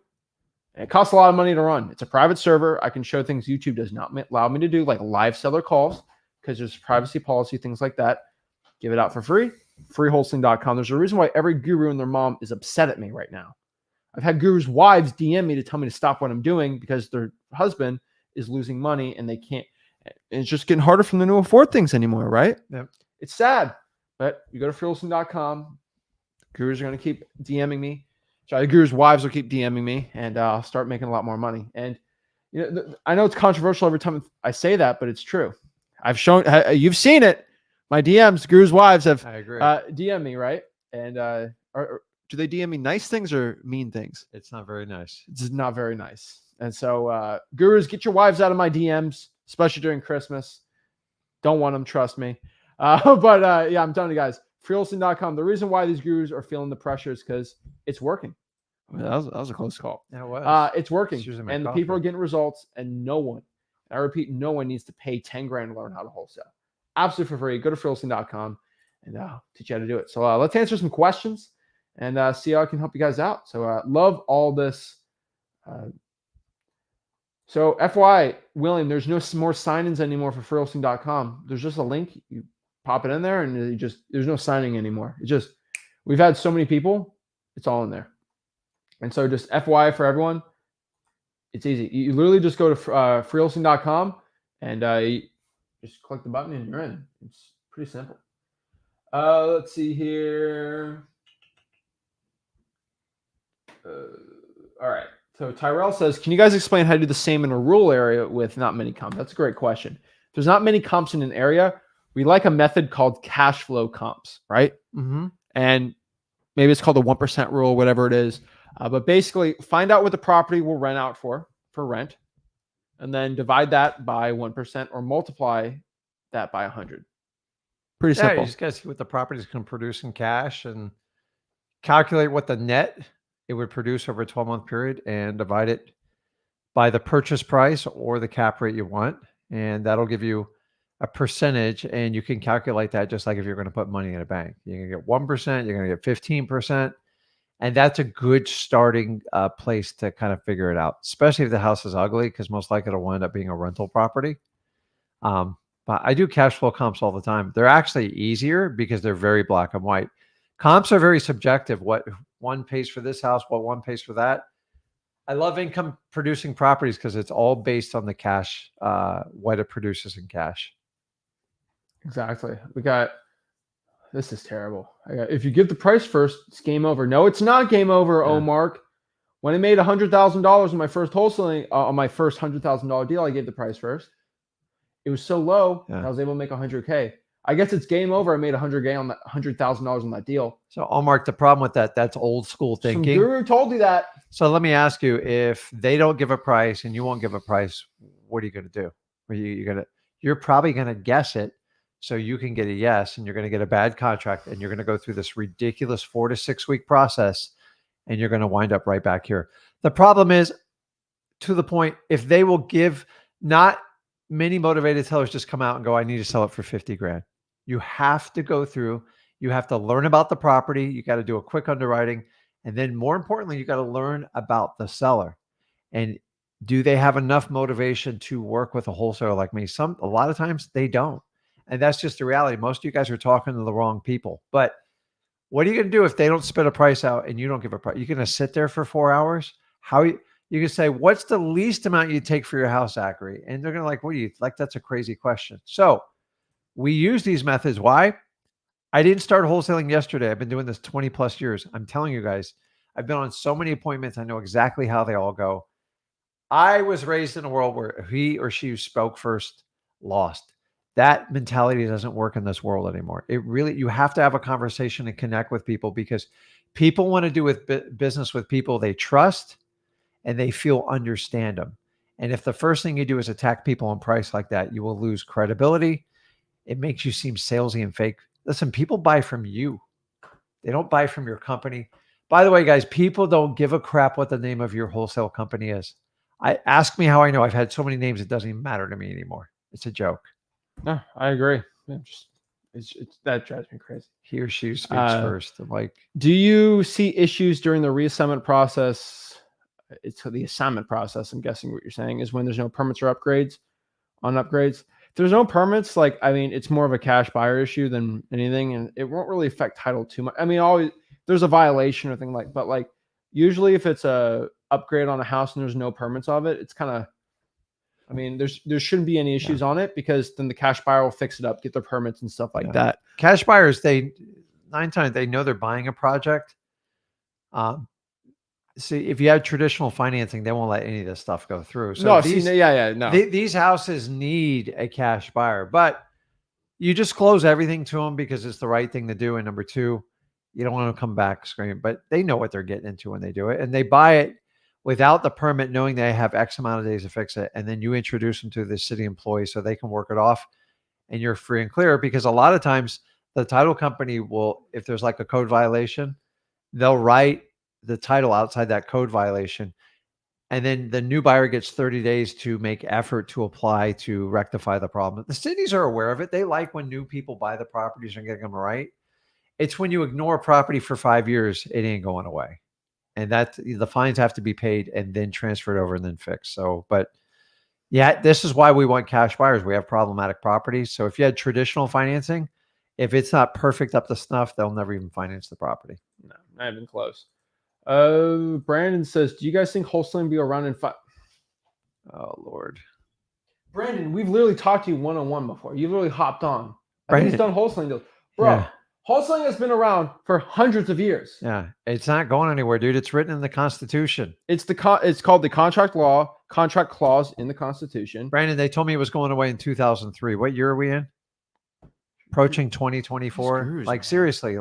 And it costs a lot of money to run. It's a private server. I can show things YouTube does not allow me to do, like live seller calls, because there's privacy policy, things like that. Give it out for free. Freewholesaling.com. There's a reason why every guru and their mom is upset at me right now. I've had gurus' wives DM me to tell me to stop what I'm doing because their husband is losing money and they can't. And it's just getting harder for them to afford things anymore, right? Yep. It's sad. But you go to freewholesaling.com. Gurus are going to keep DMing me. The gurus' wives will keep DMing me, and I'll start making a lot more money. And I know it's controversial every time I say that, but it's true. I've shown you've seen it. My DMs, gurus' wives have DM me, right? And do they DM me nice things or mean things? It's not very nice. It's not very nice. And so, gurus, get your wives out of my DMs, especially during Christmas. Don't want them, trust me. But yeah, I'm telling you guys, freewholesaling.com. The reason why these gurus are feeling the pressure is because it's working. I mean, that was a close call. Yeah, it was. It's working, and the people are getting results, and no one, I repeat, no one needs to pay $10,000 to learn how to wholesale. Absolutely for free. Go to freewholesaling.com and teach you how to do it. So let's answer some questions and see how I can help you guys out. So love all this. So FYI, William, there's no more sign-ins anymore for freewholesaling.com. There's just a link. You pop it in there and there's no signing anymore. We've had so many people, it's all in there. And so just FYI for everyone, it's easy. You literally just go to freewholesaling.com and you just click the button and you're in. It's pretty simple. Let's see here. All right. So Tyrell says, can you guys explain how to do the same in a rural area with not many comps? That's a great question. If there's not many comps in an area, we like a method called cash flow comps, right? Mm-hmm. And maybe it's called the 1% rule, whatever it is. But basically, find out what the property will rent out for rent, and then divide that by 1% or multiply that by 100. Pretty simple. You just got to see what the property is going to produce in cash and calculate what the net it would produce over a 12-month period and divide it by the purchase price or the cap rate you want. And that'll give you a percentage, and you can calculate that just like if you're going to put money in a bank. You're going to get 1%, you're going to get 15%. And that's a good starting place to kind of figure it out, especially if the house is ugly, because most likely it'll wind up being a rental property. But I do cash flow comps all the time. They're actually easier because they're very black and white. Comps are very subjective. What one pays for this house, what one pays for that. I love income producing properties because it's all based on the cash, what it produces in cash. Exactly. This is terrible. If you give the price first, it's game over. No, it's not game over. Yeah. Oh, Mark. When I made $100,000 in my first wholesaling, on my first $100,000 deal, I gave the price first. It was so low, Yeah. I was able to make $100K. I guess it's game over. I made $100K on that $100,000 on that deal. So, Mark, the problem with that's old school thinking. Some guru told you that. So let me ask you: if they don't give a price and you won't give a price, what are you going to do? You're probably going to guess it, so you can get a yes, and you're going to get a bad contract, and you're going to go through this ridiculous 4 to 6 week process, and you're going to wind up right back here. The problem is, to the point, if they will give, not many motivated sellers just come out and go, I need to sell it for 50 grand. You have to go through, you have to learn about the property. You got to do a quick underwriting. And then more importantly, you got to learn about the seller. And do they have enough motivation to work with a wholesaler like me? A lot of times they don't. And that's just the reality. Most of you guys are talking to the wrong people. But what are you going to do if they don't spit a price out and you don't give a price? You're going to sit there for 4 hours? You can say, what's the least amount you take for your house, Zachary? And they're going to what do you like? That's a crazy question. So we use these methods. Why? I didn't start wholesaling yesterday. I've been doing this 20 plus years. I'm telling you guys, I've been on so many appointments. I know exactly how they all go. I was raised in a world where he or she who spoke first lost. That mentality doesn't work in this world anymore. You have to have a conversation and connect with people because people want to do business with people they trust and they feel understand them. And if the first thing you do is attack people on price like that, you will lose credibility. It makes you seem salesy and fake. Listen, people buy from you. They don't buy from your company. By the way, guys, people don't give a crap what the name of your wholesale company is. Ask me how I know. I've had so many names, it doesn't even matter to me anymore. It's a joke. No, I agree. That drives me crazy. He or she speaks first. I'm like, do you see issues during the reassignment process? It's the assignment process. I'm guessing what you're saying is when there's no permits or upgrades on upgrades. If there's no permits, it's more of a cash buyer issue than anything, and it won't really affect title too much. I mean, always there's a violation or thing but usually if it's a upgrade on a house and there's no permits of it, it's kind of, I mean, there shouldn't be any issues on it because then the cash buyer will fix it up, get their permits and stuff like that. Cash buyers, 9 times they know they're buying a project. See, if you have traditional financing, they won't let any of this stuff go through. So these houses need a cash buyer, but you just close everything to them because it's the right thing to do. And number two, you don't want to come back screaming, but they know what they're getting into when they do it, and they buy it without the permit, knowing they have X amount of days to fix it. And then you introduce them to the city employee so they can work it off and you're free and clear. Because a lot of times the title company will, if there's a code violation, they'll write the title outside that code violation. And then the new buyer gets 30 days to make effort to apply to rectify the problem. The cities are aware of it. They like when new people buy the properties and get them right. It's when you ignore a property for 5 years, it ain't going away. And that the fines have to be paid and then transferred over and then fixed. So, but yeah, this is why we want cash buyers. We have problematic properties. So if you had traditional financing, if it's not perfect up to snuff, they'll never even finance the property. No, not even close. Brandon says, do you guys think wholesaling will be around in 5? Oh, Lord. Brandon, we've literally talked to you one-on-one before. You've literally hopped on. Brandon, he's done wholesaling deals. Bro, yeah. Wholesaling has been around for hundreds of years. Yeah, it's not going anywhere, dude. It's written in the Constitution. It's called the contract clause in the Constitution. Brandon, they told me it was going away in 2003. What year are we in? Approaching 2024. Seriously,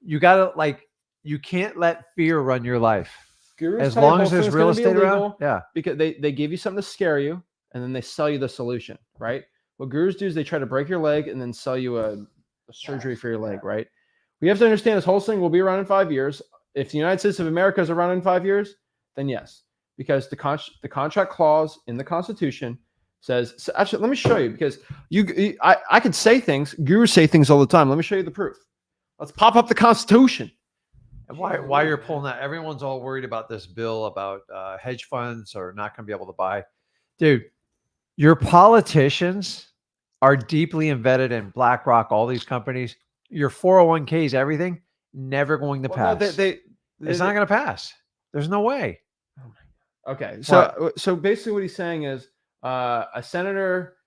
you gotta you can't let fear run your life. Gurus as long as there's real estate around, because they give you something to scare you, and then they sell you the solution, right? What gurus do is they try to break your leg and then sell you a surgery for your leg, right? We have to understand this wholesaling will be around in 5 years. If the United States of America is around in 5 years, then yes, because the contract clause in the Constitution says. So actually, let me show you, because I could say things. Gurus say things all the time. Let me show you the proof. Let's pop up the Constitution. And why you're pulling that? Everyone's all worried about this bill about hedge funds are not going to be able to buy. Dude, Your politicians are deeply embedded in BlackRock, all these companies. Your 401ks, everything, never going to Well, no, pass. It's not going to pass. There's no way. Okay, so basically what he's saying is a senator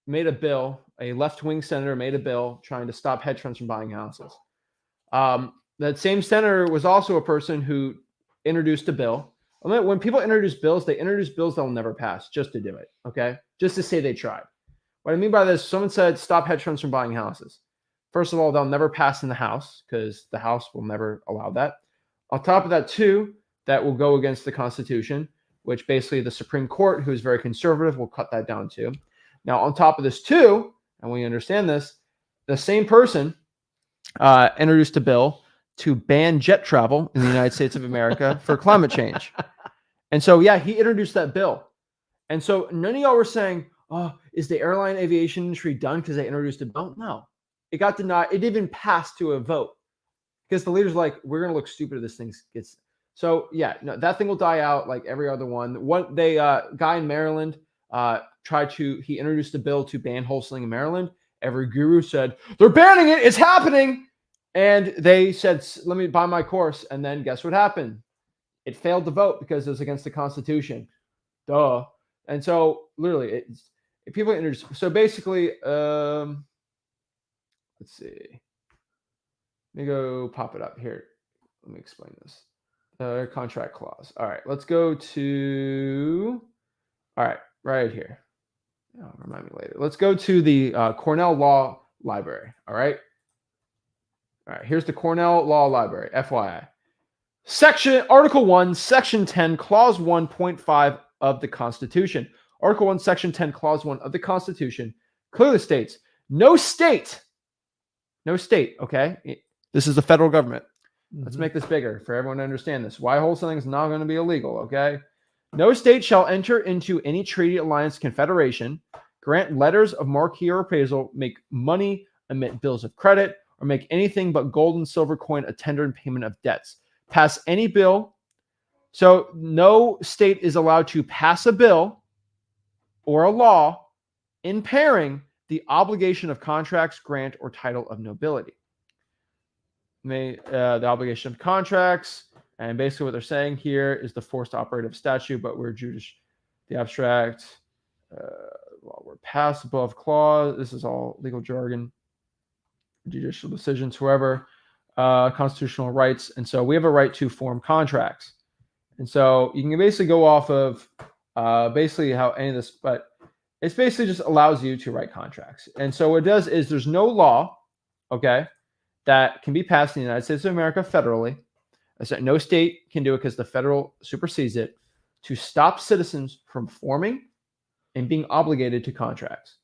made a bill, a left-wing senator made a bill trying to stop hedge funds from buying houses. That same senator was also a person who introduced a bill. When people introduce bills, they introduce bills that will never pass just to do it, okay? Just to say they tried. What I mean by this, someone said stop hedge funds from buying houses. First of all, they'll never pass in the House because the House will never allow that. On top of that, too, that will go against the Constitution, which basically the Supreme Court, who is very conservative, will cut that down too. Now, on top of this, too, and we understand this, the same person introduced a bill to ban jet travel in the United States of America for climate change. And so, yeah, he introduced that bill. And so none of y'all were saying, oh, is the airline aviation industry done because they introduced a bill? No. It got denied. It didn't even pass to a vote because the leaders like, we're going to look stupid if this thing gets. So, yeah, no, that thing will die out like every other one. What they guy in Maryland he introduced a bill to ban wholesaling in Maryland. Every guru said, they're banning it. It's happening. And they said, let me buy my course. And then guess what happened? It failed to vote because it was against the Constitution. Duh. And so literally, if people introduce, so basically, let's see. Let me go pop it up here. Let me explain this. Contract clause. All right, let's go to, all right here. Oh, remind me later. Let's go to the Cornell Law Library. All right, here's the Cornell Law Library, FYI. Article 1, Section 10, Clause 1.5 of the Constitution. Article 1, Section 10, Clause 1 of the Constitution clearly states, no state, okay? This is the federal government. Let's make this bigger for everyone to understand this. Why wholesaling is not going to be illegal, okay? No state shall enter into any treaty, alliance, confederation, grant letters of marque or appraisal, make money, emit bills of credit, or make anything but gold and silver coin a tender in payment of debts. Pass any bill. So no state is allowed to pass a bill or a law impairing the obligation of contracts, grant, or title of nobility. The obligation of contracts, and basically what they're saying here is the forced operative statute, but we're the abstract law were passed above clause. This is all legal jargon, judicial decisions, whoever, constitutional rights. And so we have a right to form contracts. And so you can basically go off of basically how any of this, but it's basically just allows you to write contracts. And so what it does is there's no law, okay, that can be passed in the United States of America federally. So no state can do it because the federal supersedes it to stop citizens from forming and being obligated to contracts.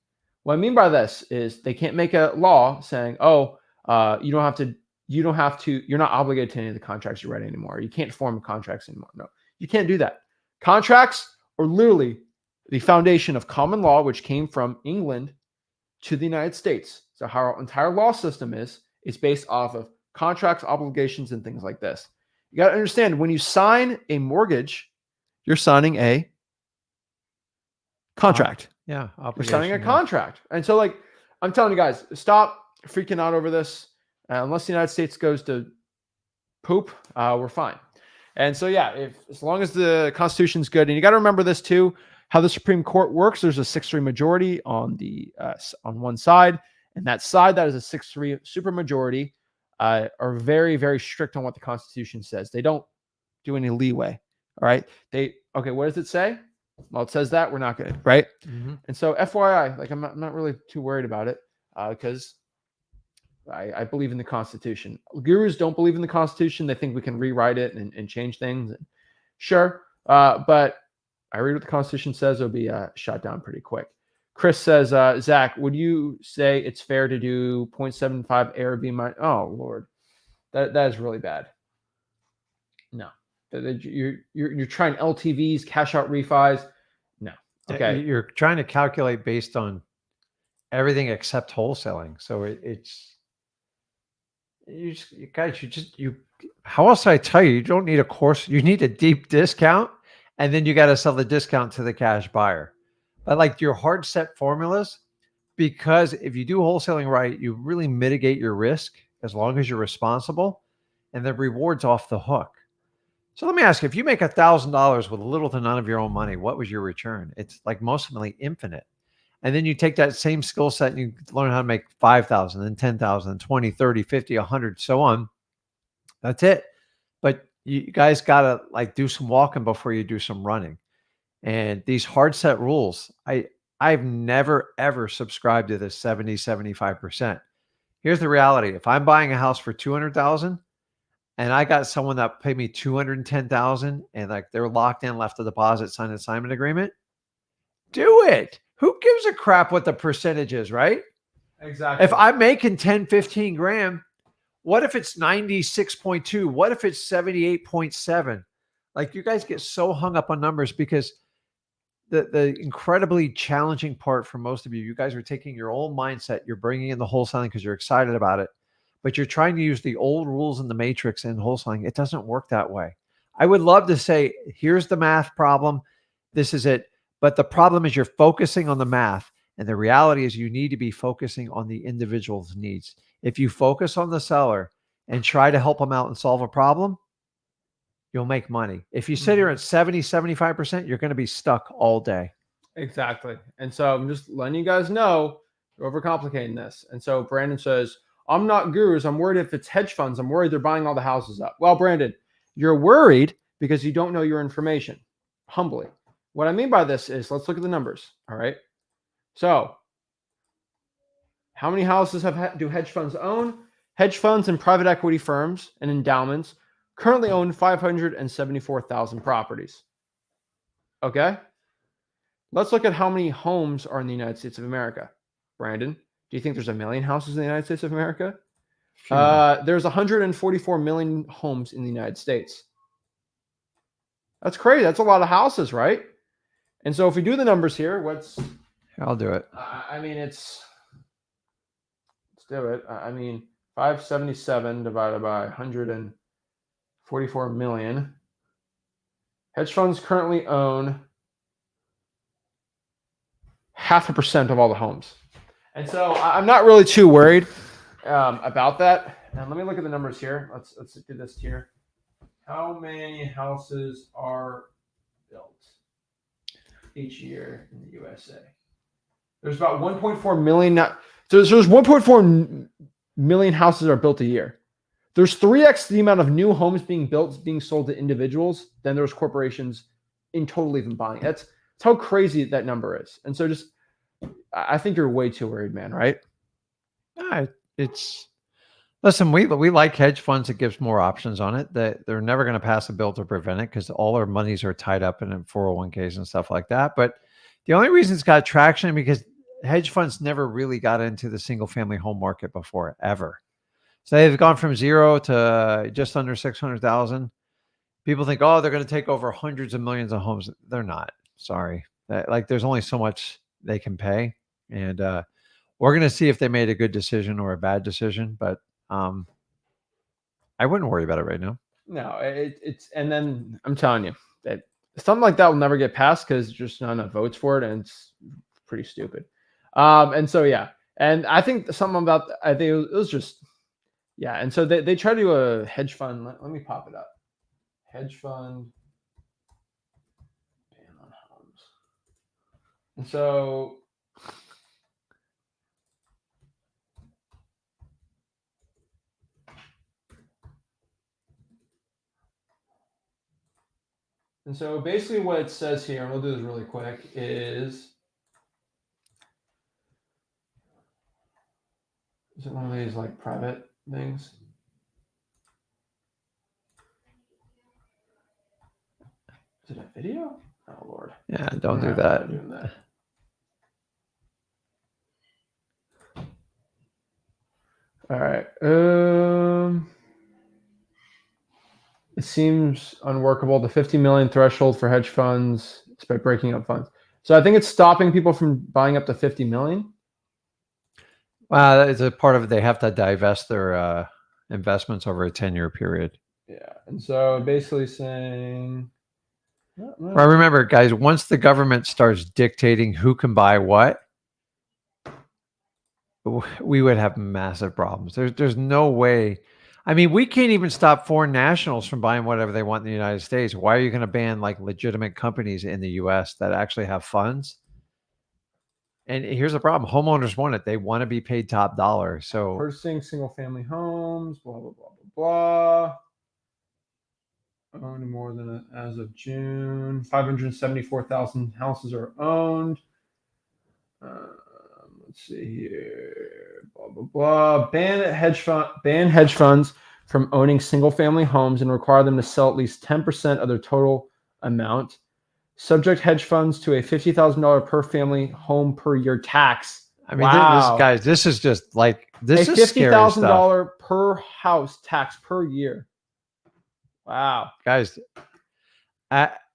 What I mean by this is they can't make a law saying, oh, you're not obligated to any of the contracts you write anymore. You can't form contracts anymore. No, you can't do that. Contracts are literally the foundation of common law, which came from England to the United States. So how our entire law system is based off of contracts, obligations, and things like this. You got to understand, when you sign a mortgage, you're signing a contract. You're signing a contract. And so, like, I'm telling you guys, stop freaking out over this. Unless the United States goes to poop, we're fine. And so, yeah, as long as the Constitution's good, and you got to remember this too, how the Supreme Court works. There's a 6-3 majority on one side, and that side that is a 6-3 supermajority are very, very strict on what the Constitution says. They don't do any leeway. All right. What does it say? Well, it says that we're not good, right? Mm-hmm. And so, FYI, like I'm not really too worried about it because I believe in the Constitution. Gurus don't believe in the Constitution. They think we can rewrite it and change things. Sure, but I read what the Constitution says. It'll be shot down pretty quick. Chris says, Zach, would you say it's fair to do 0.75 ARV? Oh, Lord. That is really bad. No. You're trying LTVs, cash out refis. No. Okay. You're trying to calculate based on everything except wholesaling. So how else do I tell you? You don't need a course. You need a deep discount, and then you got to sell the discount to the cash buyer. But like your hard set formulas, because if you do wholesaling right, you really mitigate your risk as long as you're responsible, and the reward's off the hook. So let me ask you, if you make $1,000 with little to none of your own money, what was your return? It's like mostly infinite. And then you take that same skill set and you learn how to make 5,000 and 10,000, 20, 30, 50, 100, so on. That's it. But you guys got to like do some walking before you do some running. And these hard set rules, I've never ever subscribed to this 70, 75%. Here's the reality. If I'm buying a house for 200,000 and I got someone that paid me 210,000 and like they're locked in, left a deposit, signed an assignment agreement, do it. Who gives a crap what the percentage is, right? Exactly. If I'm making 10, 15 grand, what if it's 96.2? What if it's 78.7? Like you guys get so hung up on numbers because the incredibly challenging part for most of you, you guys are taking your old mindset, you're bringing in the wholesaling because you're excited about it, but you're trying to use the old rules in the matrix in wholesaling. It doesn't work that way. I would love to say, here's the math problem. This is it. But the problem is you're focusing on the math. And the reality is you need to be focusing on the individual's needs. If you focus on the seller and try to help them out and solve a problem, you'll make money. If you sit here at 70, 75%, you're going to be stuck all day. Exactly. And so I'm just letting you guys know you're overcomplicating this. And so Brandon says, I'm not gurus. I'm worried if it's hedge funds. I'm worried they're buying all the houses up. Well, Brandon, you're worried because you don't know your information. Humbly. What I mean by this is, let's look at the numbers. All right. So how many houses do hedge funds own? Hedge funds and private equity firms and endowments currently own 574,000 properties. Okay. Let's look at how many homes are in the United States of America. Brandon, do you think there's 1 million houses in the United States of America? There's 144 million homes in the United States. That's crazy. That's a lot of houses, right? And so if we do the numbers here, I'll do it. Let's do it. 577 divided by 144 million. Hedge funds currently own 0.5% of all the homes. And so I'm not really too worried about that. And let me look at the numbers here. Let's do this here. How many houses are built each year in the USA? There's about 1.4 million. There's 1.4 million houses are built a year. There's 3x the amount of new homes being built, being sold to individuals than there's corporations in total even buying. That's how crazy that number is. And so I think you're way too worried, man, right? Listen, we like hedge funds. It gives more options on it. They're never going to pass a bill to prevent it because all our monies are tied up in 401ks and stuff like that. But the only reason it's got traction because hedge funds never really got into the single family home market before, ever. So they've gone from 0 to just under 600,000. People think, oh, they're going to take over hundreds of millions of homes. They're not. Sorry. There's only so much they can pay. And we're going to see if they made a good decision or a bad decision. But I wouldn't worry about it right now. No, and then I'm telling you that something like that will never get passed because there's just not enough votes for it. And it's pretty stupid. And so, yeah. And I think something about, I think it was just, yeah. And so they try to do a hedge fund. Let me pop it up. Hedge fund ban on homes. And so basically what it says here, and we'll do this really quick, is it one of these like private things? Is it a video? Oh Lord. Yeah, don't do that. Doing that. All right. It seems unworkable. The 50 million threshold for hedge funds is by breaking up funds. So I think it's stopping people from buying up to 50 million. Well, it's a part of it. They have to divest their investments over a 10-year period. Yeah. And so basically saying Well, remember, guys, once the government starts dictating who can buy what, we would have massive problems. There's no way. I mean, we can't even stop foreign nationals from buying whatever they want in the United States. Why are you going to ban like legitimate companies in the US that actually have funds? And here's the problem. Homeowners want it. They want to be paid top dollar. So purchasing single family homes, blah, blah, blah, blah, blah. Owned more than as of June. 574,000 houses are owned. Let's see here. Blah, blah, blah. Ban hedge funds from owning single family homes and require them to sell at least 10% of their total amount. Subject hedge funds to a $50,000 per family home per year tax. I mean, guys, this is just like this is $50,000 per house tax per year. Wow, guys.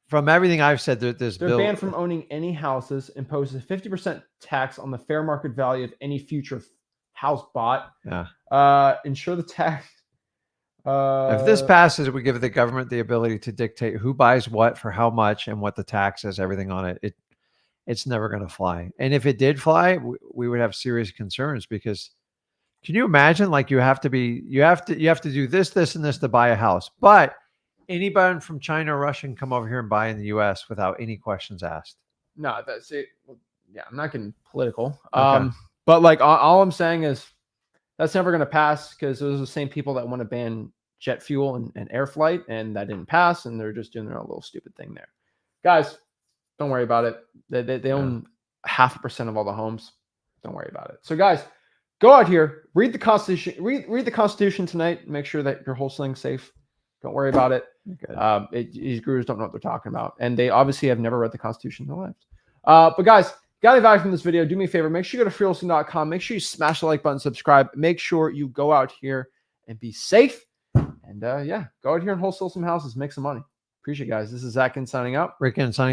From everything I've said, they're banned from owning any houses. Imposes a 50% tax on the fair market value of any future house bought. Yeah. Ensure the tax. If this passes, we give the government the ability to dictate who buys what for how much and what the tax is, everything on it. It's never going to fly. And if it did fly, we would have serious concerns because can you imagine? Like you have to do this, and this to buy a house, but anybody from China or Russia can come over here and buy in the U.S. without any questions asked. No, that's it. Yeah, I'm not getting political. Okay. But like all I'm saying is that's never going to pass because those are the same people that want to ban jet fuel and air flight, and that didn't pass, and they're just doing their own little stupid thing there. Guys, don't worry about it. They own 0.5% of all the homes. Don't worry about it. So guys, go out here, read the Constitution, read the Constitution tonight. Make sure that you're wholesaling safe. Don't worry about it. These gurus don't know what they're talking about, and they obviously have never read the Constitution in their lives. But guys, got any value from this video? Do me a favor. Make sure you go to freewholesaling.com. Make sure you smash the like button, subscribe. Make sure you go out here and be safe. And yeah, go out here and wholesale some houses, make some money. Appreciate it, guys. This is Zach Ginn signing out. Rick Ginn signing